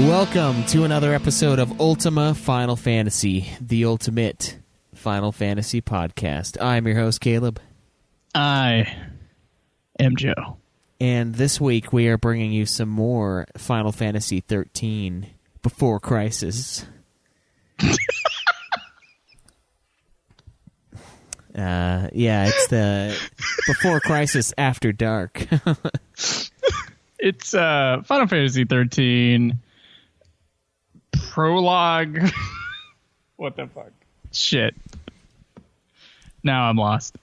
Welcome to another episode of Ultima Final Fantasy, the ultimate Final Fantasy podcast. I'm your host, Caleb. I am Joe. And this week we are bringing you some more Final Fantasy XIII Before Crisis. It's the Before Crisis After Dark. It's Final Fantasy XIII prologue. What the fuck? Shit. Now I'm lost.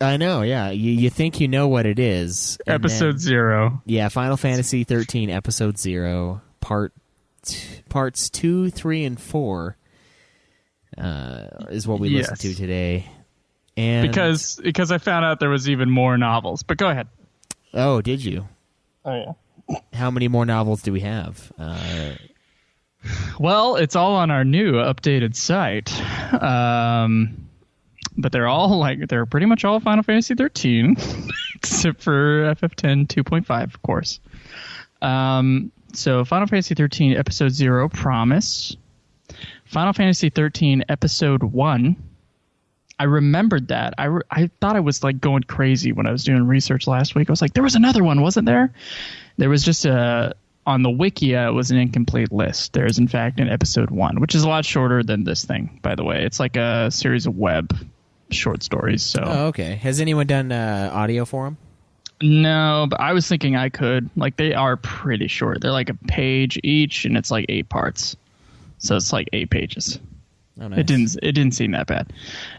I know, yeah. You think you know what it is. Episode 0. Yeah, Final Fantasy XIII Episode 0, Parts 2, 3, and 4 is what we listened to today. And Because I found out there was even more novels. But go ahead. Oh, did you? Oh, yeah. How many more novels do we have? Well, it's all on our new updated site. But they're pretty much all Final Fantasy 13, except for FF10 2.5, of course. So Final Fantasy 13 Episode 0, Promise. Final Fantasy 13 Episode 1. I remembered that. I thought I was like going crazy when I was doing research last week. I was like, there was another one, wasn't there? There was just on the Wikia, it was an incomplete list. There's, in fact, an Episode 1, which is a lot shorter than this thing, by the way. It's like a series of web short stories. So. Oh, okay. Has anyone done audio for them? No, but I was thinking I could. Like, they are pretty short. They're like a page each, and it's like 8 parts. So it's like 8 pages. Oh, nice. It didn't seem that bad.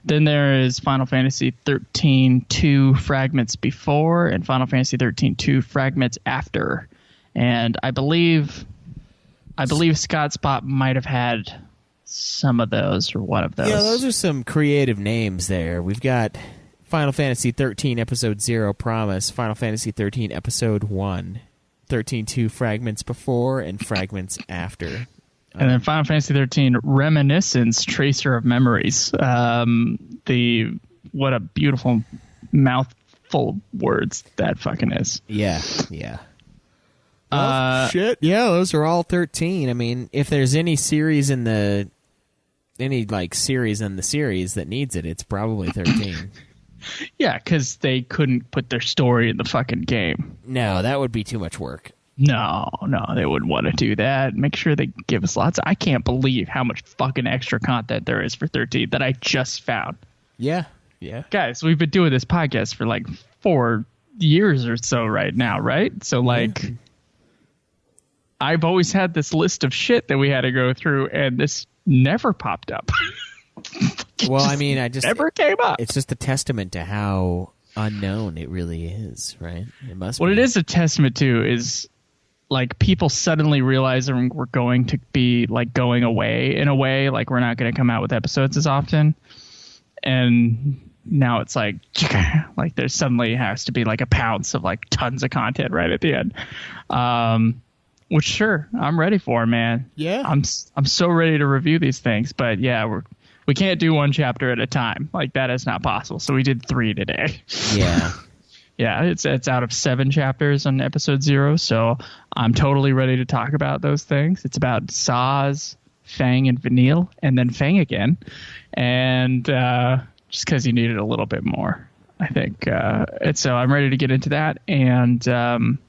Then there is Final Fantasy 13 2 Fragments Before and Final Fantasy 13 2 Fragments After. And I believe Scott Spot might have had some of those or one of those. Yeah, those are some creative names there. We've got Final Fantasy 13 Episode 0 Promise, Final Fantasy 13 Episode 1, 13 2 Fragments Before, and Fragments After. And then Final Fantasy 13 Reminiscence, Tracer of Memories. What a beautiful mouthful of words that fucking is. Yeah. Shit. Yeah, those are all 13. I mean, if there's any series in the series that needs it, it's probably 13. Yeah, because they couldn't put their story in the fucking game. No, that would be too much work. No, they wouldn't want to do that. Make sure they give us lots. I can't believe how much fucking extra content there is for 13 that I just found. Yeah. Guys, we've been doing this podcast for like 4 years or so right now, right? So like, yeah. I've always had this list of shit that we had to go through, and this never popped up. Well, I mean, never came up. It's just a testament to how unknown it really is, right? It must. What be. It is a testament to is like people suddenly realizing we're going to be like going away in a way, like we're not going to come out with episodes as often, and now it's like there suddenly has to be like a pounce of like tons of content right at the end. Which sure, I'm ready for, man. Yeah, I'm so ready to review these things, but yeah, we can't do one chapter at a time. Like that is not possible. So we did 3 today. Yeah. Yeah, it's out of 7 chapters on Episode 0, so I'm totally ready to talk about those things. It's about Saz, Fang, and Vanille, and then Fang again, and just because you needed a little bit more, I think. And so I'm ready to get into that, and I'm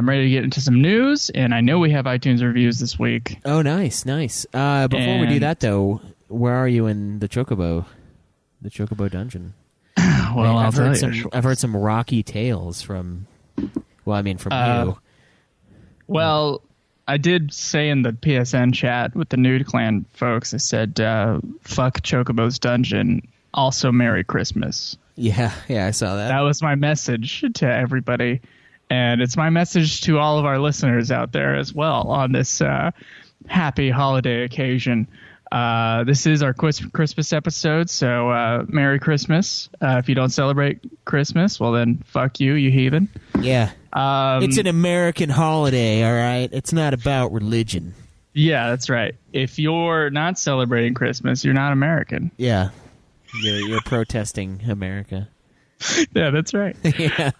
ready to get into some news, and I know we have iTunes reviews this week. Oh, nice. Before we do that, though, where are you in the Chocobo dungeon? Well, I've heard some rocky tales from you. Well, I did say in the PSN chat with the Nude Clan folks, I said, fuck Chocobo's dungeon, also Merry Christmas. Yeah, I saw that. That was my message to everybody, and it's my message to all of our listeners out there as well on this happy holiday occasion. This is our Christmas episode, so Merry Christmas. If you don't celebrate Christmas, well then, fuck you heathen. Yeah. It's an American holiday, all right? It's not about religion. Yeah, that's right. If you're not celebrating Christmas, you're not American. Yeah. You're protesting America. Yeah, that's right. Yeah.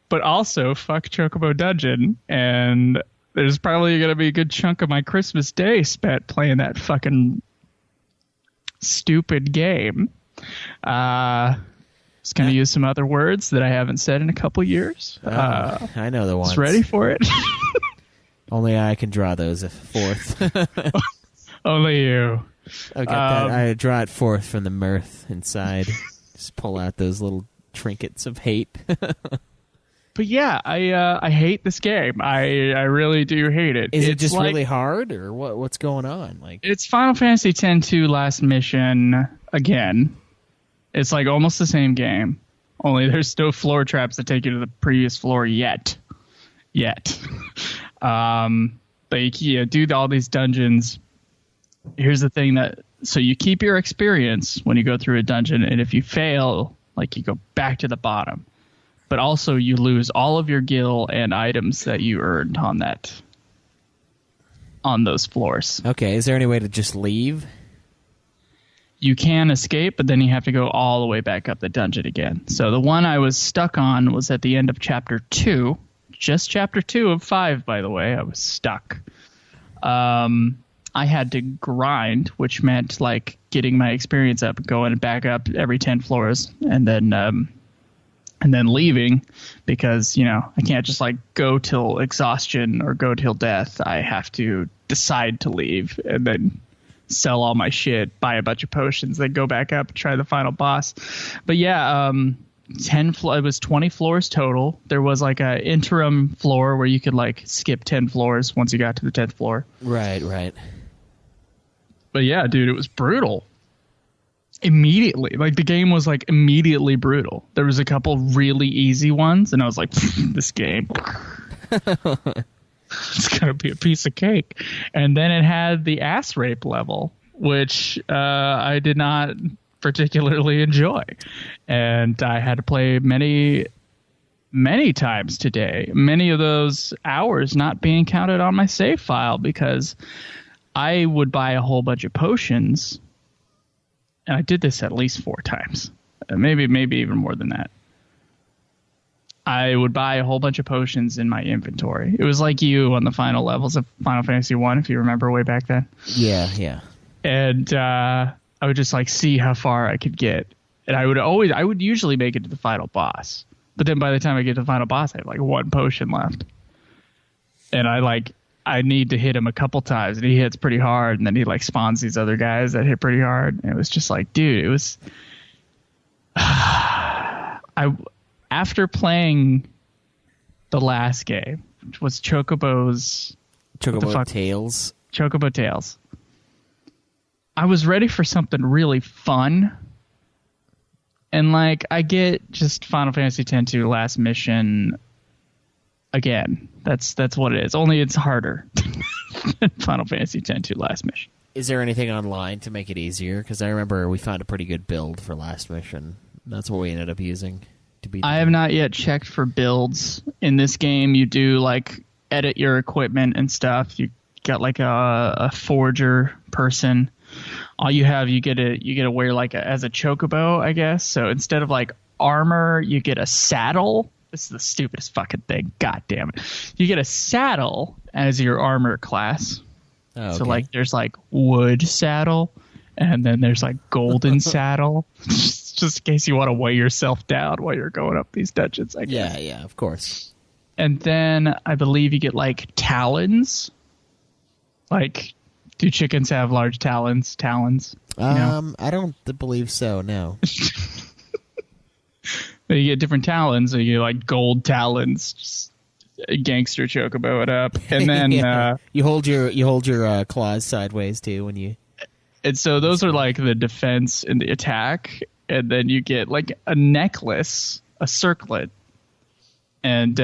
But also, fuck Chocobo Dungeon and There's probably going to be a good chunk of my Christmas day spent playing that fucking stupid game. Just going to use some other words that I haven't said in a couple years. I know the ones. Just ready for it? Only I can draw those forth. Only you. I got that. I draw it forth from the mirth inside. Just pull out those little trinkets of hate. But yeah, I hate this game. I really do hate it. Is it just like, really hard, or what's going on? Like, it's Final Fantasy X-2 Last Mission again. It's like almost the same game, only there's no floor traps that take you to the previous floor yet. But you do all these dungeons. Here's the thing so you keep your experience when you go through a dungeon, and if you fail, like, you go back to the bottom. But also you lose all of your gil and items that you earned on those floors. Okay, is there any way to just leave? You can escape, but then you have to go all the way back up the dungeon again. So the one I was stuck on was at the end of Chapter 2. Just Chapter 2 of 5, by the way. I was stuck. I had to grind, which meant like getting my experience up, going back up every 10 floors, and then leaving, because, I can't just like go till exhaustion or go till death. I have to decide to leave and then sell all my shit, buy a bunch of potions, then go back up and try the final boss. But yeah, it was 20 floors total. There was like a interim floor where you could like skip 10 floors once you got to the 10th floor. Right. But yeah, dude, it was brutal. Immediately, like, the game was like immediately brutal. There was a couple really easy ones, and I was like, this game, it's gonna be a piece of cake. And then it had the ass rape level, which I did not particularly enjoy, and I had to play many times today. Many of those hours not being counted on my save file, because I would buy a whole bunch of potions. And I did this at least 4 times, maybe even more than that. I would buy a whole bunch of potions in my inventory. It was like you on the final levels of Final Fantasy I, if you remember way back then. Yeah. And I would just like see how far I could get. And I would usually make it to the final boss. But then by the time I get to the final boss, I have like 1 potion left. And I need to hit him a couple times, and he hits pretty hard, and then he like spawns these other guys that hit pretty hard. And it was just like, dude, it was after playing the last game, which was Chocobo Tales. I was ready for something really fun. And like, I get just Final Fantasy X-2 Last Mission again. That's what it is. Only it's harder than Final Fantasy X-2 Last Mission. Is there anything online to make it easier? Because I remember we found a pretty good build for Last Mission. That's what we ended up using to beat. I have not yet checked for builds in this game. You do like edit your equipment and stuff. You got like a forger person. All you get to wear like as a chocobo, I guess. So instead of like armor, you get a saddle. This is the stupidest fucking thing. God damn it. You get a saddle as your armor class. Oh, okay. So like there's like wood saddle, and then there's like golden saddle. Just in case you want to weigh yourself down while you're going up these dungeons, I guess. Yeah, of course. And then I believe you get like talons. Like, do chickens have large talons? I don't believe so, no. You get different talons, so you get like gold talons, just gangster chocobo it up, and then yeah. you hold your claws sideways too when you. And so those are like the defense and the attack, and then you get like a necklace, a circlet, and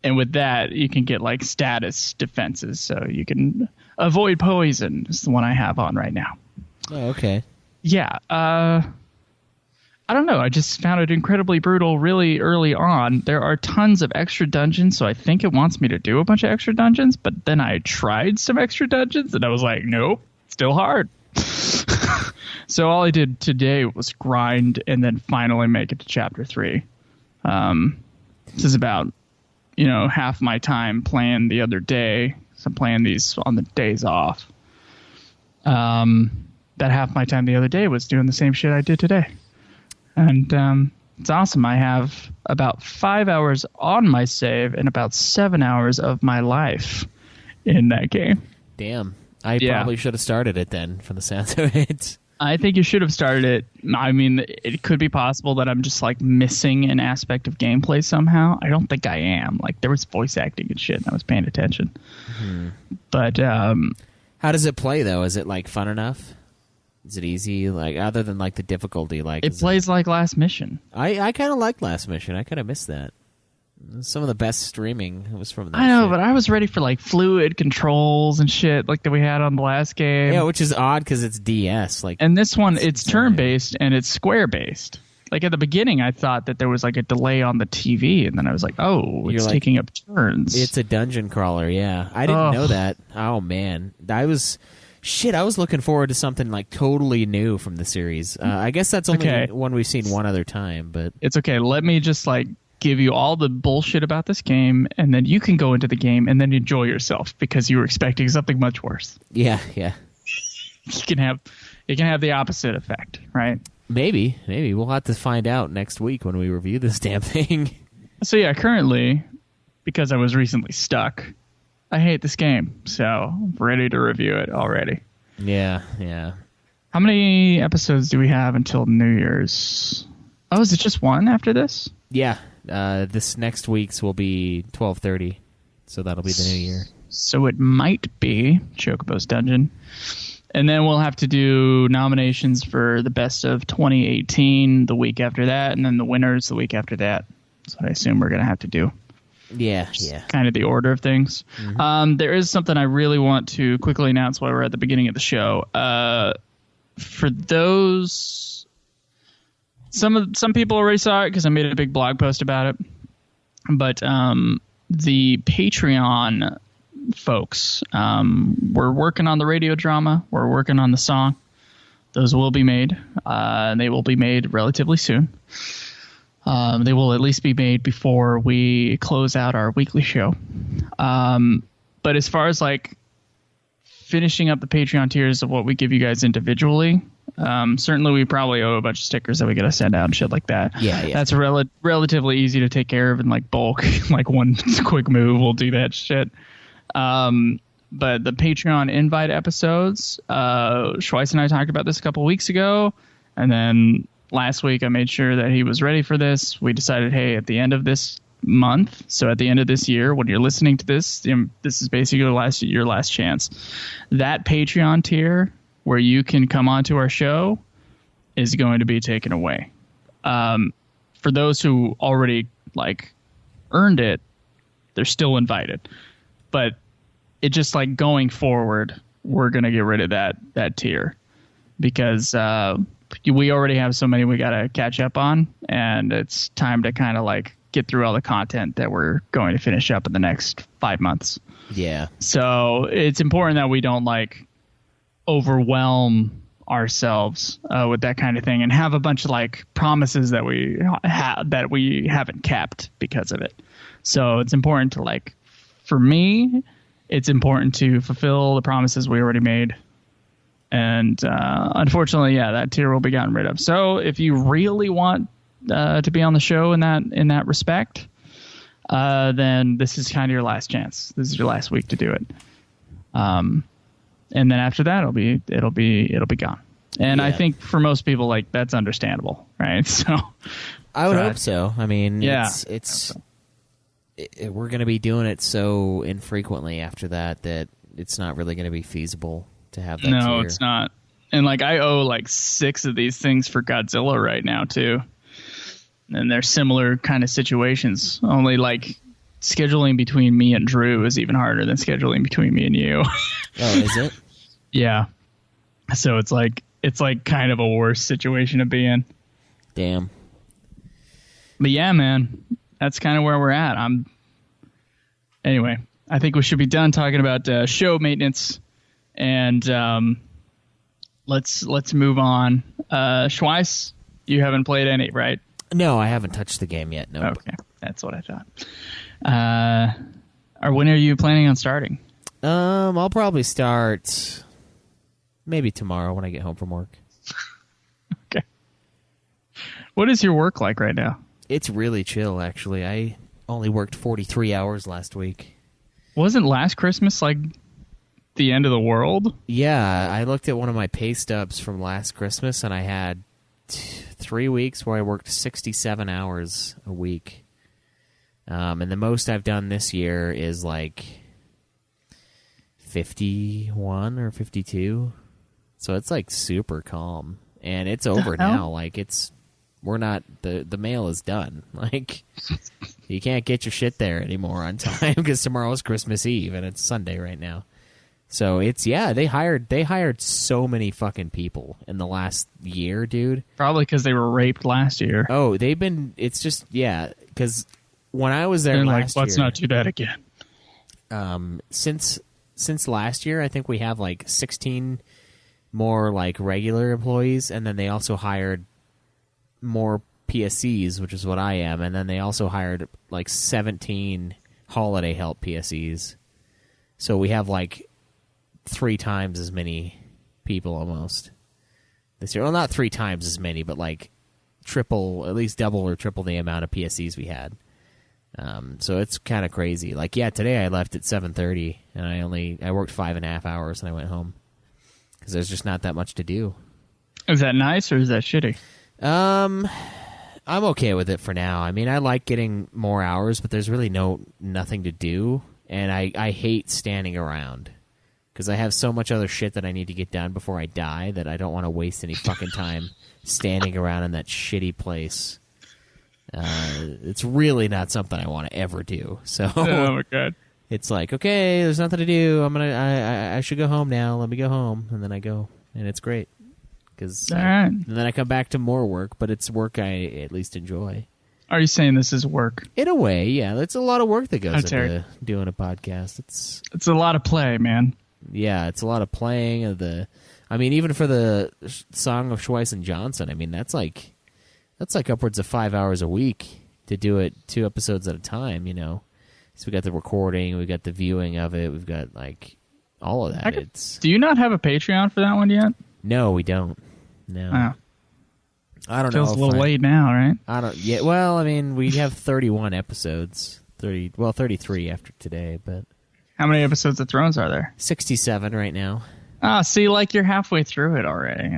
with that you can get like status defenses, so you can avoid poison. Is the one I have on right now. Oh, okay. Yeah. I don't know. I just found it incredibly brutal really early on. There are tons of extra dungeons, so I think it wants me to do a bunch of extra dungeons, but then I tried some extra dungeons, and I was like, nope, still hard. So all I did today was grind and then finally make it to Chapter 3. This is about half my time playing the other day. So I'm playing these on the days off. That half my time the other day was doing the same shit I did today. And it's awesome. I have about 5 hours on my save and about 7 hours of my life in that game. Damn. I probably should have started it then, from the sounds of it. I think you should have started it. I mean, it could be possible that I'm just like missing an aspect of gameplay somehow. I don't think I am. Like, there was voice acting and shit, and I was paying attention. Mm-hmm. But how does it play though? Is it like fun enough? Is it easy? Like, other than like the difficulty, like it plays like Last Mission. I kind of like Last Mission. I kind of missed that. Some of the best streaming was from that. I know, shit. but I was ready for like fluid controls and shit like that we had on the last game. Yeah, which is odd because it's DS. Like, and this one, it's turn-based and it's square-based. Like at the beginning, I thought that there was like a delay on the TV, and then I was like, "Oh, it's taking up turns." It's a dungeon crawler. Yeah, I didn't know that. Oh man, I was looking forward to something like totally new from the series. I guess that's only one we've seen one other time, but it's okay. Let me just like give you all the bullshit about this game, and then you can go into the game and then enjoy yourself because you were expecting something much worse. Yeah. It can have the opposite effect, right? Maybe we'll have to find out next week when we review this damn thing. So yeah, currently, because I was recently stuck, I hate this game, so I'm ready to review it already. Yeah. How many episodes do we have until New Year's? Oh, is it just one after this? Yeah. This next week's will be 12:30, so that'll be the new year. So it might be Chocobo's Dungeon. And then we'll have to do nominations for the best of 2018 the week after that, and then the winners the week after that. That's what I assume we're going to have to do. Yeah. Kind of the order of things. Mm-hmm. There is something I really want to quickly announce while we're at the beginning of the show. For those... Some people already saw it because I made a big blog post about it. But the Patreon folks, we're working on the radio drama. We're working on the song. Those will be made. They will be made relatively soon. They will at least be made before we close out our weekly show. But as far as like finishing up the Patreon tiers of what we give you guys individually, certainly we probably owe a bunch of stickers that we got to send out and shit like that. Yeah. That's relatively easy to take care of in like bulk. Like one quick move will do that shit. But the Patreon invite episodes, Schweiss and I talked about this a couple weeks ago, and then last week I made sure that he was ready for this. We decided, hey, at the end of this month, so at the end of this year, when you're listening to this, this is basically your last chance. That Patreon tier where you can come onto our show is going to be taken away. For those who already like earned it, they're still invited. But it just like going forward, we're going to get rid of that tier because we already have so many we got to catch up on, and it's time to kind of like get through all the content that we're going to finish up in the next 5 months. Yeah. So it's important that we don't like overwhelm ourselves with that kind of thing and have a bunch of like promises that we haven't kept because of it. So it's important to like, for me, it's important to fulfill the promises we already made. And unfortunately, that tier will be gotten rid of. So if you really want to be on the show in that respect, then this is kind of your last chance. This is your last week to do it. And then after that, it'll be gone. And I think for most people, like that's understandable, right? So I would hope so. I mean, we're going to be doing it so infrequently after that it's not really going to be feasible to have that tier. It's not. And like I owe like 6 of these things for Godzilla right now too. And they're similar kind of situations. Only like scheduling between me and Drew is even harder than scheduling between me and you. Oh, is it? Yeah. So it's like kind of a worse situation to be in. Damn. But yeah, man, that's kind of where we're at. Anyway, I think we should be done talking about show maintenance, and let's move on. Schweiss, you haven't played any, right? No, I haven't touched the game yet. No. Okay. That's what I thought. Or when are you planning on starting? I'll probably start maybe tomorrow when I get home from work. Okay. What is your work like right now? It's really chill, actually. I only worked 43 hours last week. Wasn't last Christmas like the end of the world? Yeah, I looked at one of my pay stubs from last Christmas, and I had 3 weeks where I worked 67 hours a week. And the most I've done this year is like 51 or 52. So it's like super calm. And it's over now. Like we're not, the mail is done. Like you can't get your shit there anymore on time because tomorrow's Christmas Eve and it's Sunday right now. So it's, yeah, they hired so many fucking people in the last year, dude. Probably because they were raped last year. Oh, it's just, yeah, because when I was there last year, let's not do that again. Since last year, I think we have like 16 more like regular employees, and then they also hired more PSCs, which is what I am, and then they also hired like 17 holiday help PSCs. So we have like 3 times as many people almost this year. Well, not 3 times as many, but like triple, at least double or triple the amount of PSCs we had. So it's kind of crazy. Like, yeah, today I left at 7:30, and I worked 5.5 hours, and I went home because there's just not that much to do. Is that nice or is that shitty? I'm okay with it for now. I mean, I like getting more hours, but there's really nothing to do, and I hate standing around because I have so much other shit that I need to get done before I die that I don't want to waste any fucking time standing around in that shitty place. It's really not something I want to ever do. So, oh my god, it's like, okay, there's nothing to do. I should go home now. Let me go home, and then I go, and it's great because and then I come back to more work. But it's work I at least enjoy. Are you saying this is work? In a way, yeah. It's a lot of work that goes into doing a podcast. It's a lot of play, man. Yeah, it's a lot of playing of the. I mean, even for the Song of Schweiss and Johnson, I mean, that's like upwards of 5 hours a week to do it 2 episodes at a time, you know. So we got the recording, we got the viewing of it, we've got like all of that. Do you not have a Patreon for that one yet? No, we don't. No. Oh. I don't know. Feels a little late now, right? I don't. Yeah. Well, I mean, we have 31 episodes. 33 after today, but how many episodes of Thrones are there? 67 right now. Ah, see, like you're halfway through it already.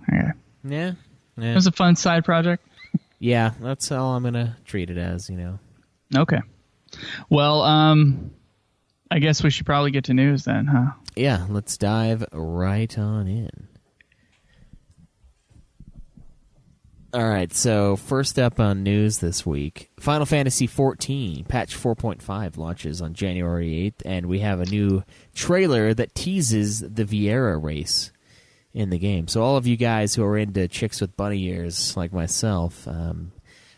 Okay. Yeah. It was a fun side project. Yeah, that's all I'm gonna treat it as, you know. Okay. Well, I guess we should probably get to news then, huh? Yeah, let's dive right on in. All right, so first up on news this week, Final Fantasy XIV Patch 4.5 launches on January 8th, and we have a new trailer that teases the Vieira race in the game. So all of you guys who are into chicks with bunny ears like myself,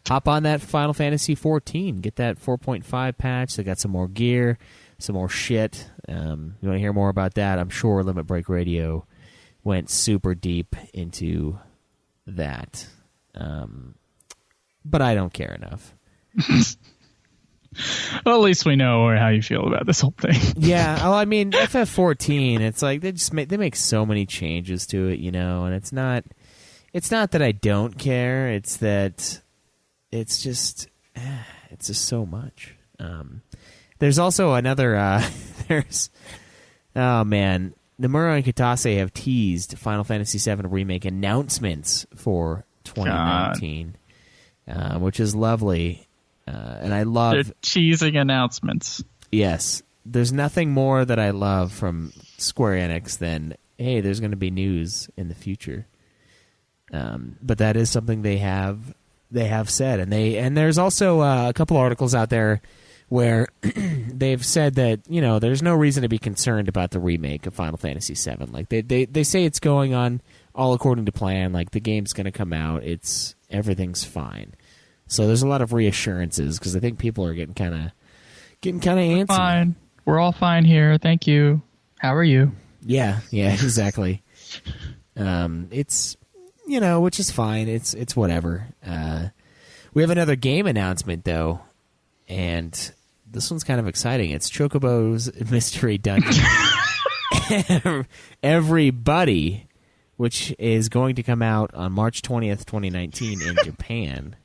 hop on that Final Fantasy XIV. Get that 4.5 patch. They got some more gear, some more shit. You want to hear more about that? I'm sure Limit Break Radio went super deep into that. But I don't care enough. Well, at least we know how you feel about this whole thing. Yeah, well, I mean, FF14, it's like they make so many changes to it, you know, and it's not that I don't care, it's that it's just so much. There's also another oh man, Nomura and Kitase have teased Final Fantasy VII Remake announcements for 2019, which is lovely. And I love... They're teasing announcements. Yes. There's nothing more that I love from Square Enix than, hey, there's going to be news in the future. But that is something they have said. And there's also a couple articles out there where they've said that, you know, there's no reason to be concerned about the remake of Final Fantasy VII. Like, they say it's going on all according to plan. Like, the game's going to come out. Everything's fine. So there's a lot of reassurances because I think people are getting kind of antsy. Fine, we're all fine here. Thank you. How are you? Yeah, exactly. It's, you know, which is fine. It's whatever. We have another game announcement though. and this one's kind of exciting. It's Chocobo's Mystery Dungeon. Everybody, which is going to come out on March 20th, 2019 in Japan.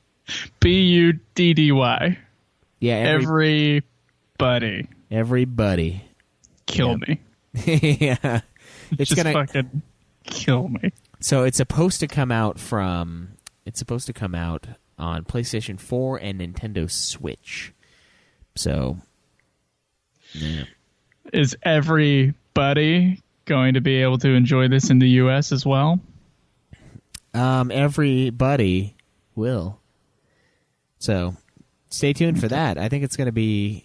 Buddy. Yeah, everybody. Everybody. Kill me. Yeah. It's just gonna fucking kill me. So it's supposed to come out on PlayStation 4 and Nintendo Switch. So, yeah. Is everybody going to be able to enjoy this in the US as well? Everybody will. So, stay tuned for that. I think it's going to be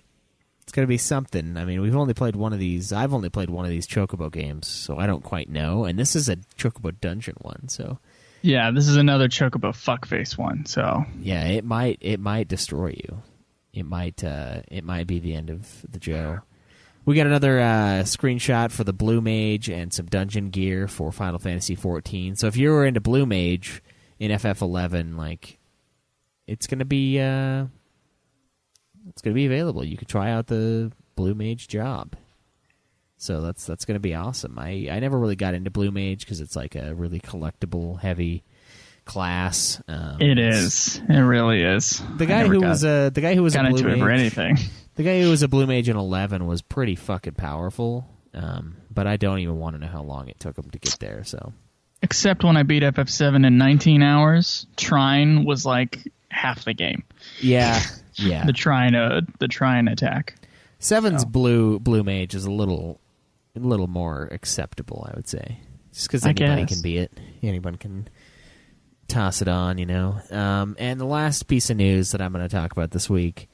something. I mean, we've only played one of these. I've only played one of these Chocobo games, so I don't quite know. And this is a Chocobo Dungeon one, so yeah, this is another Chocobo fuckface one. So yeah, it might destroy you. It might be the end of the Joe. We got another screenshot for the Blue Mage and some dungeon gear for Final Fantasy XIV. So if you were into Blue Mage in FF11, like it's gonna be available. You could try out the Blue Mage job. So that's going to be awesome. I never really got into Blue Mage because it's like a really collectible heavy class. It is. It really is. The guy who was a Blue Mage for anything. The guy who was a Blue Mage in 11 was pretty fucking powerful. But I don't even want to know how long it took him to get there. So, except when I beat FF7 in 19 hours, Trine was like half the game. Yeah. Yeah. The Trine attack. 7's Blue Mage is a little more acceptable, I would say. Just because anybody can be it. Anyone can toss it on, you know. And the last piece of news that I'm going to talk about this week,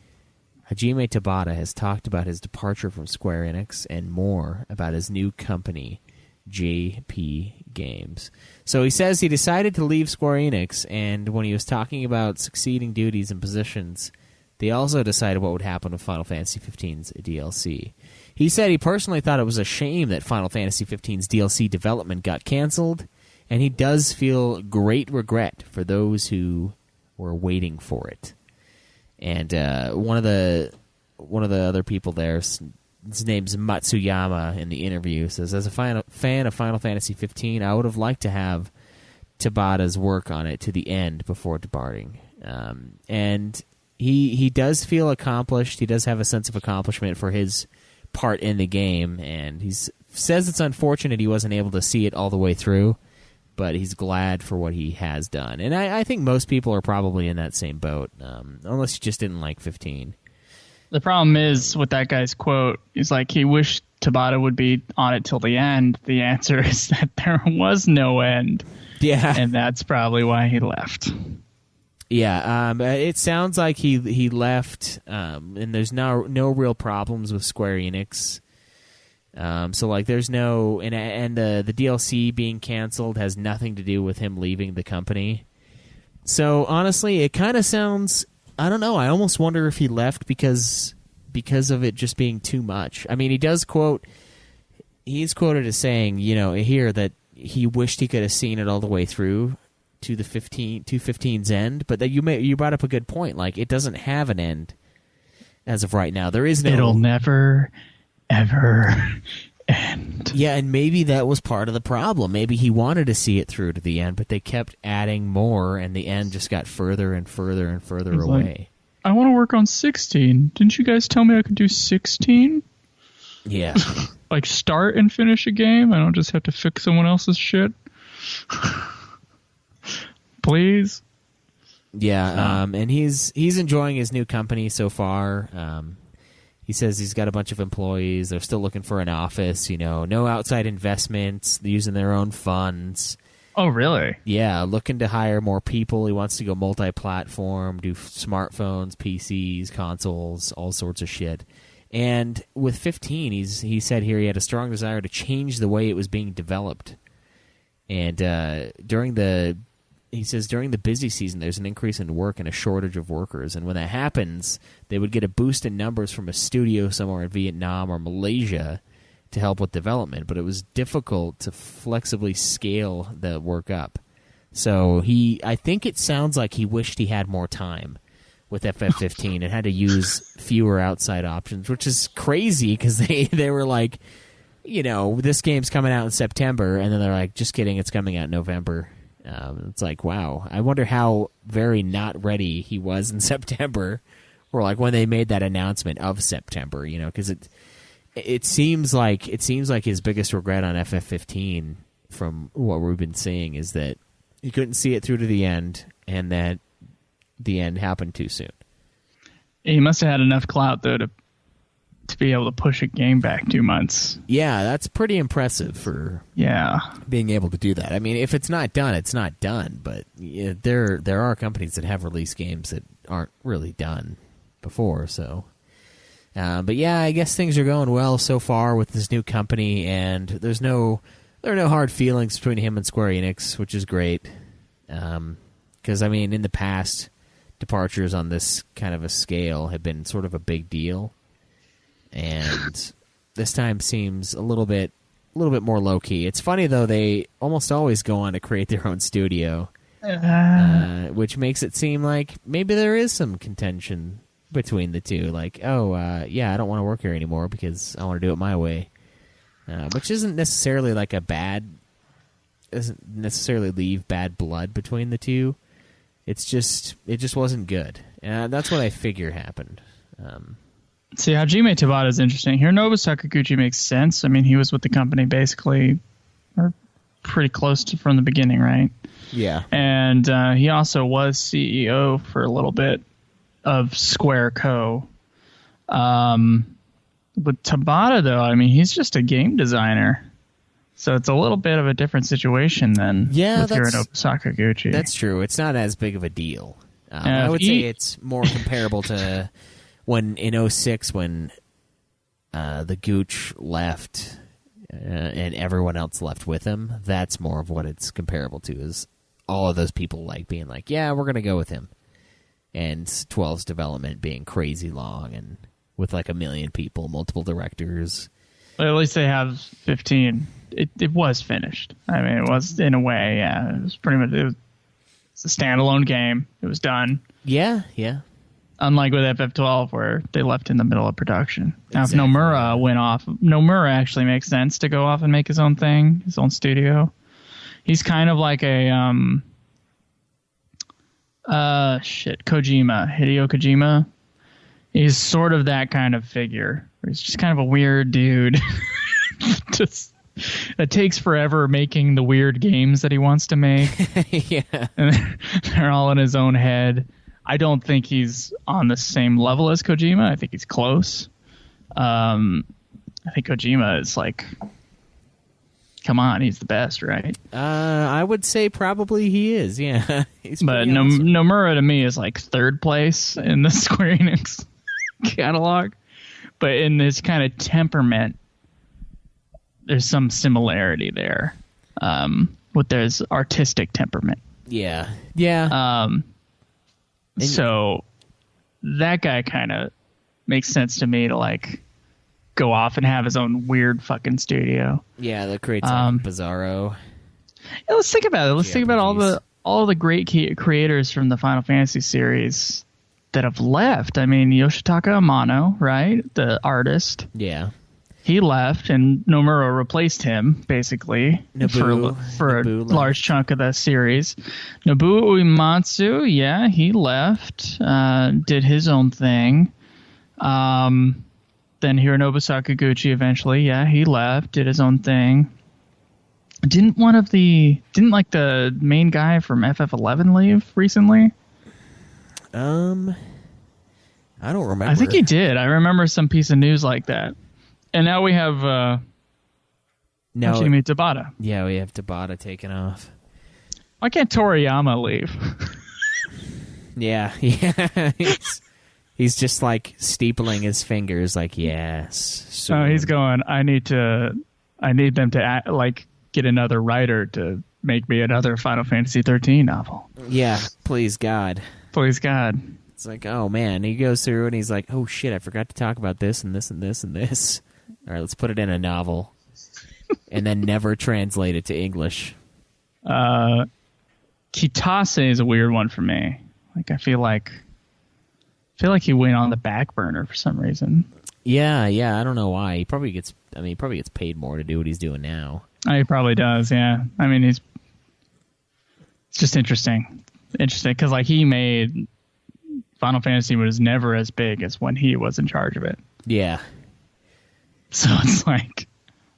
Hajime Tabata has talked about his departure from Square Enix and more about his new company, JP Games. So he says he decided to leave Square Enix, and when he was talking about succeeding duties and positions, they also decided what would happen with Final Fantasy XV's DLC. He said he personally thought it was a shame that Final Fantasy XV's DLC development got canceled, and he does feel great regret for those who were waiting for it. And one of the other people there, his name's Matsuyama, in the interview says, as a fan of Final Fantasy XV, I would have liked to have Tabata's work on it to the end before departing. And he does feel accomplished. He does have a sense of accomplishment for his part in the game, and he says it's unfortunate he wasn't able to see it all the way through, but he's glad for what he has done. And I think most people are probably in that same boat, unless you just didn't like 15. The problem is, with that guy's quote, he's like, he wished Tabata would be on it till the end. The answer is that there was no end. Yeah. And that's probably why he left. Yeah, it sounds like he left, and there's no real problems with Square Enix. So like, there's no, and the DLC being canceled has nothing to do with him leaving the company. So honestly, it kind of sounds, I don't know. I almost wonder if he left because of it just being too much. I mean, he's quoted as saying, you know, here that he wished he could have seen it all the way through to 15's end, but that you brought up a good point. Like, it doesn't have an end as of right now. There is no. It'll never, ever end. Yeah, and maybe that was part of the problem. Maybe he wanted to see it through to the end, but they kept adding more, and the end just got further and further and further away. Like, I want to work on 16. Didn't you guys tell me I could do 16? Yeah. Like, start and finish a game? I don't just have to fix someone else's shit? Please. Yeah, and he's enjoying his new company so far. He says he's got a bunch of employees. They're still looking for an office, you know, no outside investments. They're using their own funds. Oh, really? Yeah, looking to hire more people. He wants to go multi-platform, do smartphones, PCs, consoles, all sorts of shit. And with 15, he said here he had a strong desire to change the way it was being developed. And during the busy season, there's an increase in work and a shortage of workers. And when that happens, they would get a boost in numbers from a studio somewhere in Vietnam or Malaysia to help with development. But it was difficult to flexibly scale the work up. So I think it sounds like he wished he had more time. with FF15 and had to use fewer outside options, which is crazy because they were like, this game's coming out in September, and then they're like, just kidding, it's coming out in November. It's like, wow. I wonder how very not ready he was in September, or like when they made that announcement of September, because it seems like his biggest regret on FF15 from what we've been seeing is that he couldn't see it through to the end, and that the end happened too soon. He must have had enough clout though to be able to push a game back 2 months. Yeah, that's pretty impressive for being able to do that. I mean, if it's not done, it's not done. But there are companies that have released games that aren't really done before. So, but yeah, I guess things are going well so far with this new company, and there are no hard feelings between him and Square Enix, which is great. Because I mean, in the past, departures on this kind of a scale have been sort of a big deal. And this time seems a little bit more low key. It's funny though; they almost always go on to create their own studio, which makes it seem like maybe there is some contention between the two. Like, I don't want to work here anymore because I want to do it my way, which isn't necessarily like doesn't necessarily leave bad blood between the two. It just wasn't good, and that's what I figure happened. See, Hajime Tabata is interesting. Hironobu Sakaguchi makes sense. I mean, he was with the company basically, or pretty close to from the beginning, right? Yeah. And he also was CEO for a little bit of Square Co. With Tabata, though, I mean, he's just a game designer. So it's a little bit of a different situation than with Hironobu Sakaguchi. That's true. It's not as big of a deal. I would say it's more comparable to... when in 2006, when the Gooch left and everyone else left with him, that's more of what it's comparable to, is all of those people like being like, yeah, we're going to go with him. And 12's development being crazy long and with like 1 million people, multiple directors. Well, at least they have 15. It was finished. I mean, it was in a way, yeah. It was pretty much it's a standalone game. It was done. Yeah. Unlike with FF12, where they left in the middle of production. Now, if Nomura went off, Nomura actually makes sense to go off and make his own thing, his own studio. He's kind of like a Kojima, Hideo Kojima. He's sort of that kind of figure. He's just kind of a weird dude. It takes forever making the weird games that he wants to make. Yeah, and they're all in his own head. I don't think he's on the same level as Kojima. I think he's close. I think Kojima is like, come on, he's the best, right? I would say probably he is, yeah. But Nomura to me is like third place in the Square Enix catalog. But in this kind of temperament, there's some similarity there. With there's artistic temperament. Yeah. So that guy kind of makes sense to me to like go off and have his own weird fucking studio. Yeah, that creates Bizarro. Yeah, let's think about it. Let's think about all the great creators from the Final Fantasy series that have left. I mean, Yoshitaka Amano, right? The artist. Yeah. He left, and Nomura replaced him, basically, for a large chunk of the series. Nobuo Uematsu, yeah, he left, did his own thing. Then Hironobu Sakaguchi eventually, yeah, he left, did his own thing. Didn't like the main guy from FF11 leave recently? I don't remember. I think he did. I remember some piece of news like that. And now we have Hajime Tabata. Yeah, we have Tabata taken off. Why can't Toriyama leave? Yeah. He's just like steepling his fingers, like yes. So he's going. I need them to like get another writer to make me another Final Fantasy 13 novel. Yeah, please God. Please God. It's like, oh man, he goes through and he's like, oh shit, I forgot to talk about this and this and this and this. All right, let's put it in a novel, and then never translate it to English. Kitase is a weird one for me. Like, I feel like feel like he went on the back burner for some reason. Yeah, I don't know why. He probably gets paid more to do what he's doing now. He probably does, yeah. I mean, it's just interesting. Because like he made Final Fantasy was never as big as when he was in charge of it. Yeah. So it's like,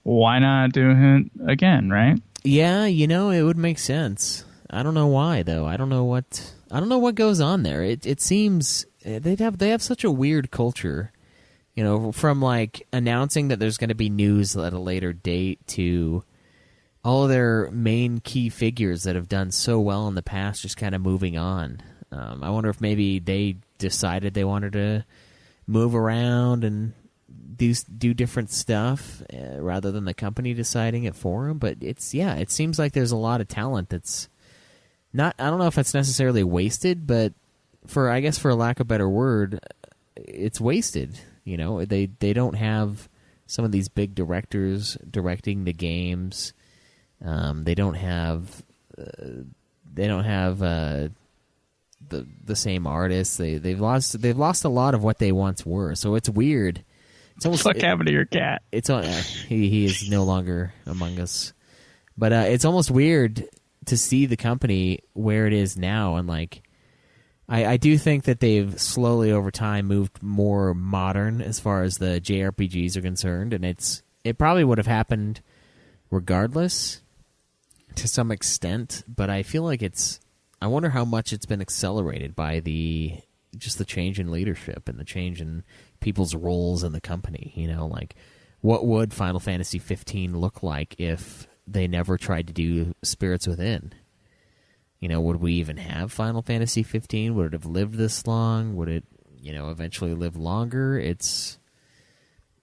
why not do it again, right? Yeah, it would make sense. I don't know why though. I don't know what goes on there. It seems they have such a weird culture. From like announcing that there's going to be news at a later date to all of their main key figures that have done so well in the past just kind of moving on. I wonder if maybe they decided they wanted to move around and do different stuff rather than the company deciding it for them. But it seems like there's a lot of talent that's not, I don't know if it's necessarily wasted, but for lack of a better word, it's wasted. They don't have some of these big directors directing the games. They don't have the same artists. They've lost a lot of what they once were. So it's weird. It's almost what happened to your cat? It's he is no longer among us. But it's almost weird to see the company where it is now, and like I do think that they've slowly over time moved more modern as far as the JRPGs are concerned, and it probably would have happened regardless to some extent, but I feel like I wonder how much it's been accelerated by the change in leadership and the change in people's roles in the company. Like what would Final Fantasy 15 look like if they never tried to do Spirits Within? Would we even have Final Fantasy 15? Would it have lived this long? Would it, eventually live longer?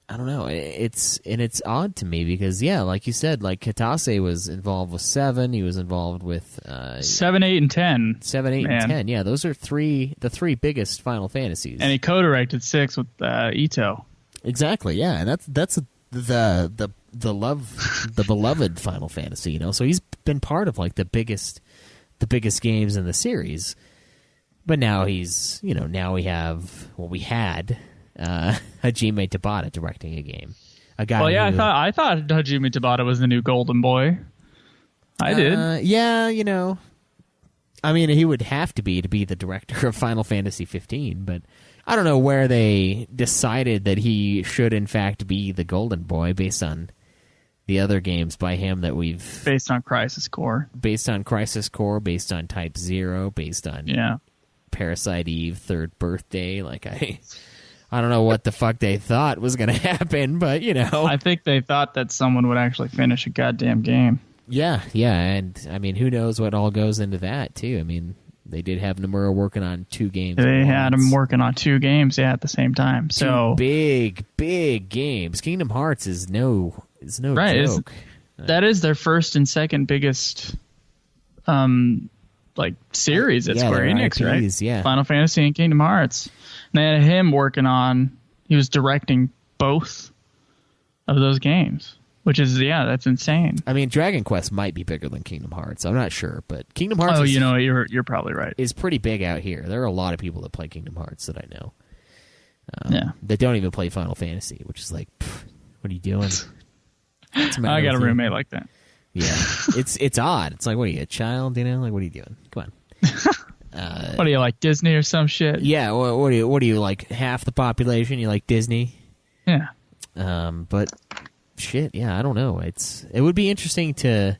I don't know. It's odd to me because, yeah, like you said, like Katase was involved with 7. He was involved with 7, 8, and 10. 7, 8, and 10. Yeah, those are the three biggest Final Fantasies. And he co-directed 6 with Ito. Exactly. Yeah, and that's the beloved Final Fantasy. So he's been part of like the biggest games in the series. But now we had Hajime Tabata directing a game. A guy. Well, yeah, I thought Hajime Tabata was the new Golden Boy. I did. Yeah, I mean, he would have to be the director of Final Fantasy 15, but I don't know where they decided that he should in fact be the Golden Boy based on the other games by him that we've... Based on Crisis Core. Based on Crisis Core, based on Type 0, based on Parasite Eve, Third Birthday. Like, I don't know what the fuck they thought was going to happen, but, I think they thought that someone would actually finish a goddamn game. Yeah, and, I mean, who knows what all goes into that, too. I mean, they did have Nomura working on 2 games. They had him working on 2 games, at the same time. So 2 big games. Kingdom Hearts is no joke. That is their first and second biggest series at Square Enix, IPs, right? Yeah. Final Fantasy and Kingdom Hearts. And they had him he was directing both of those games, which is, that's insane. I mean, Dragon Quest might be bigger than Kingdom Hearts. I'm not sure, but Kingdom Hearts you're probably right. Is pretty big out here. There are a lot of people that play Kingdom Hearts that I know. That don't even play Final Fantasy, which is like, what are you doing? I got a roommate like that. Yeah, it's odd. It's like, what are you, a child? Like, what are you doing? Come on. What are you, like Disney or some shit? Yeah. What are you like? Half the population? You like Disney? Yeah. But shit. Yeah, I don't know. It would be interesting to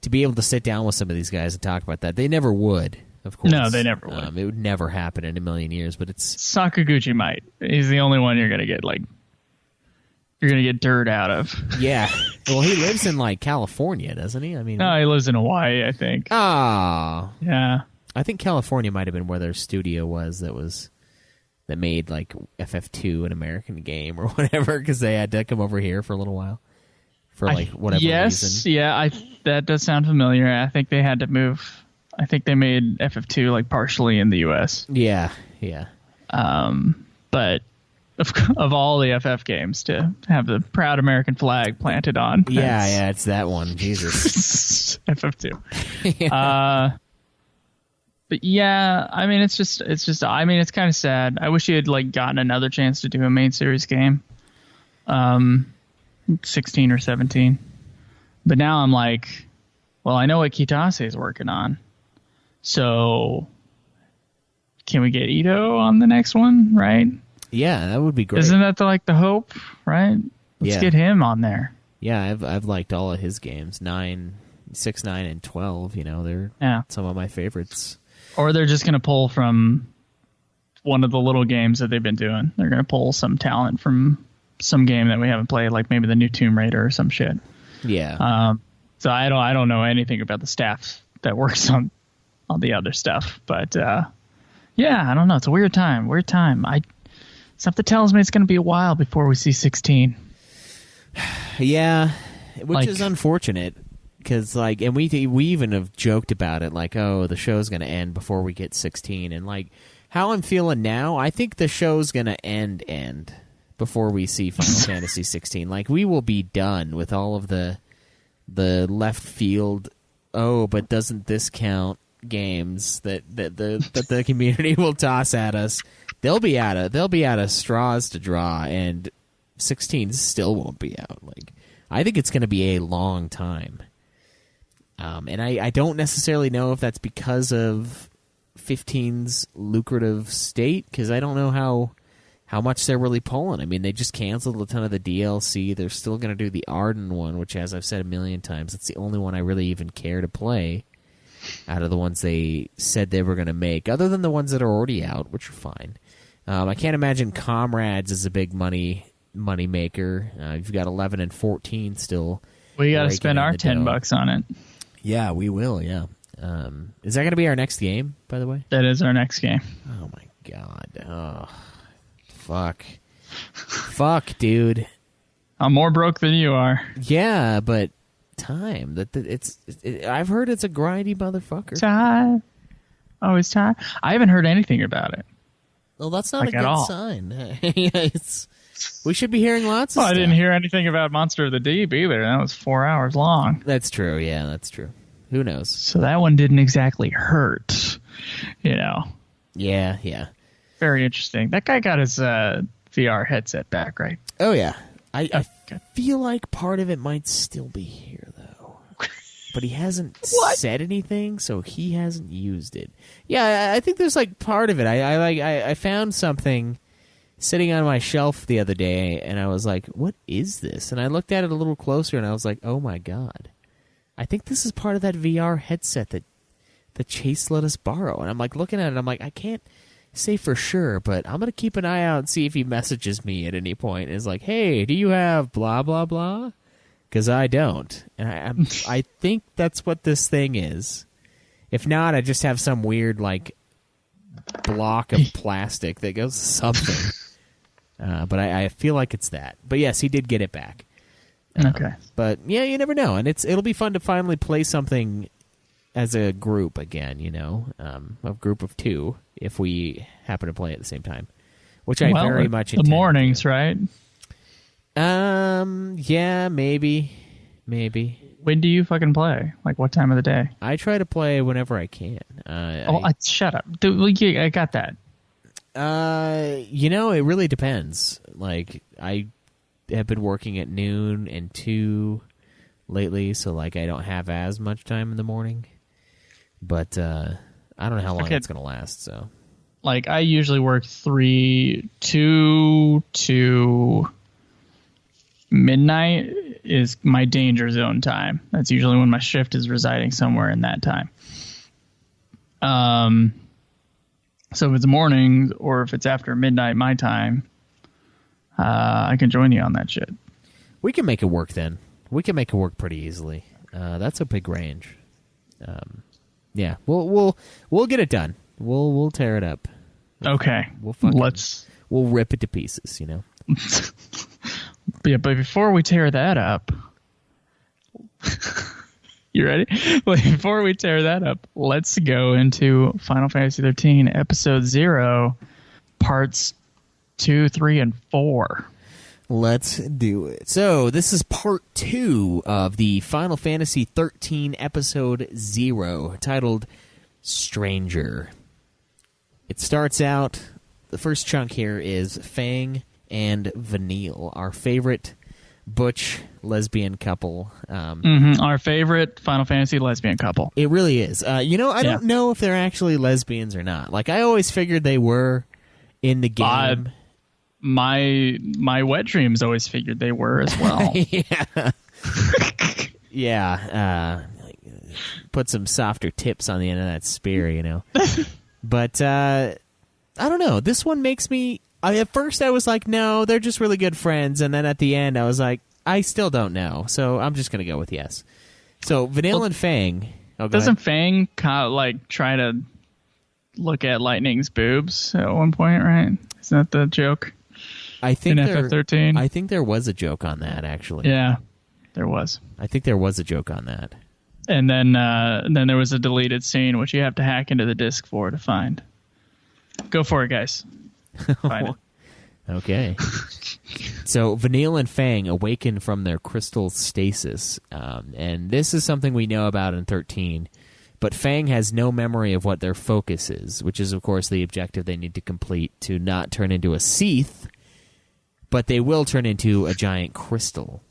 be able to sit down with some of these guys and talk about that. They never would. Of course. No, they never would. It would never happen in a million years. But it's Sakaguchi might. He's the only one you're gonna get dirt out of. Yeah. Well, he lives in like California, doesn't he? I mean, no, he lives in Hawaii, I think. Ah. Yeah. I think California might have been where their studio was that made like FF2, an American game or whatever, because they had to come over here for a little while for like whatever reason. Yeah, that does sound familiar. I think they had to move. I think they made FF2 like partially in the U.S. Yeah. But of all the FF games to have the proud American flag planted on. Yeah, it's that one. Jesus. FF2. Yeah. But yeah, I mean, it's just. I mean, it's kind of sad. I wish he had like gotten another chance to do a main series game, 16 or 17. But now I'm like, well, I know what Kitase is working on, so can we get Ito on the next one? Right? Yeah, that would be great. Isn't that the hope? Right? Let's get him on there. Yeah, I've liked all of his games. 6, 9, and 12. You know, they're some of my favorites. Or they're just going to pull from one of the little games that they've been doing. They're going to pull some talent from some game that we haven't played, like maybe the new Tomb Raider or some shit. Yeah. So I don't know anything about the staff that works on the other stuff, but yeah, I don't know. It's a weird time. Something tells me it's going to be a while before we see 16. Yeah, which is unfortunate. Because, and we even have joked about it, like, oh, the show's going to end before we get 16. And, how I'm feeling now, I think the show's going to end before we see Final Fantasy 16. We will be done with all of the left field, oh, but doesn't this count games that the community will toss at us. They'll be out of straws to draw, and 16 still won't be out. I think it's going to be a long time. And I don't necessarily know if that's because of 15's lucrative state, because I don't know how much they're really pulling. I mean, they just canceled a ton of the DLC. They're still going to do the Arden one, which, as I've said a million times, it's the only one I really even care to play out of the ones they said they were going to make, other than the ones that are already out, which are fine. I can't imagine Comrades is a big money maker. You've got 11 and 14 still. We got to spend our $10 on it. Yeah, we will, yeah. Is that going to be our next game, by the way? That is our next game. Oh, my God. Oh, fuck. Fuck, dude. I'm more broke than you are. Yeah, but time. I've heard it's a grindy motherfucker. Time. Always time. I haven't heard anything about it. Well, that's not a good sign. We should be hearing lots of stuff. I didn't hear anything about Monster of the Deep either. That was 4 hours long. That's true. Yeah, that's true. Who knows? So that one didn't exactly hurt, Yeah, yeah. Very interesting. That guy got his VR headset back, right? Oh, yeah. I feel like part of it might still be here, though. But he hasn't said anything, so he hasn't used it. Yeah, I think there's part of it. I found something sitting on my shelf the other day, and I was like, what is this? And I looked at it a little closer, and I was like, oh my God. I think this is part of that VR headset that Chase let us borrow. And I'm looking at it, I'm like, I can't say for sure, but I'm going to keep an eye out and see if he messages me at any point. And is like, hey, do you have blah, blah, blah? Because I don't. And I think that's what this thing is. If not, I just have some weird, block of plastic that goes to something. But I feel like it's that. But yes, he did get it back. Okay. But yeah, you never know. And it'll be fun to finally play something as a group again, a group of two, if we happen to play at the same time. Which I very much intend. The mornings, right? Yeah, maybe. When do you fucking play? What time of the day? I try to play whenever I can. Shut up. Dude, I got that. It really depends. I have been working at noon and 2 lately, so I don't have as much time in the morning. But I don't know how long it's going to last, so. I usually work 2 to midnight is my danger zone time. That's usually when my shift is residing somewhere in that time. So if it's morning or if it's after midnight my time, I can join you on that shit. We can make it work then. We can make it work pretty easily. That's a big range. Yeah, we'll get it done. We'll tear it up. Okay. We'll rip it to pieces, Yeah, but before we tear that up, you ready? Before we tear that up, let's go into Final Fantasy XIII Episode 0, Parts 2, 3, and 4. Let's do it. So this is Part 2 of the Final Fantasy XIII Episode 0, titled Stranger. It starts out, the first chunk here is Fang and Vanille, our favorite butch lesbian couple. Our favorite Final Fantasy lesbian couple. It really is. I don't know if they're actually lesbians or not. Like, I always figured they were in the game. My wet dreams always figured they were as well. Yeah. Put some softer tips on the end of that spear, But I don't know. This one makes me... at first I was like, no, they're just really good friends. And then at the end I was like, I still don't know. So I'm just going to go with yes. So Vanille and Fang... Doesn't Fang try to look at Lightning's boobs at one point, right? Isn't that the joke? I think in FF13? I think there was a joke on that, actually. Yeah, there was. I think there was a joke on that. And then there was a deleted scene, which you have to hack into the disc to find. Go for it, guys. Find it. Okay. So Vanille and Fang awaken from their crystal stasis. And this is something we know about in 13. But Fang has no memory of what their focus is, which is, of course, the objective they need to complete to not turn into a Seath, but they will turn into a giant crystal.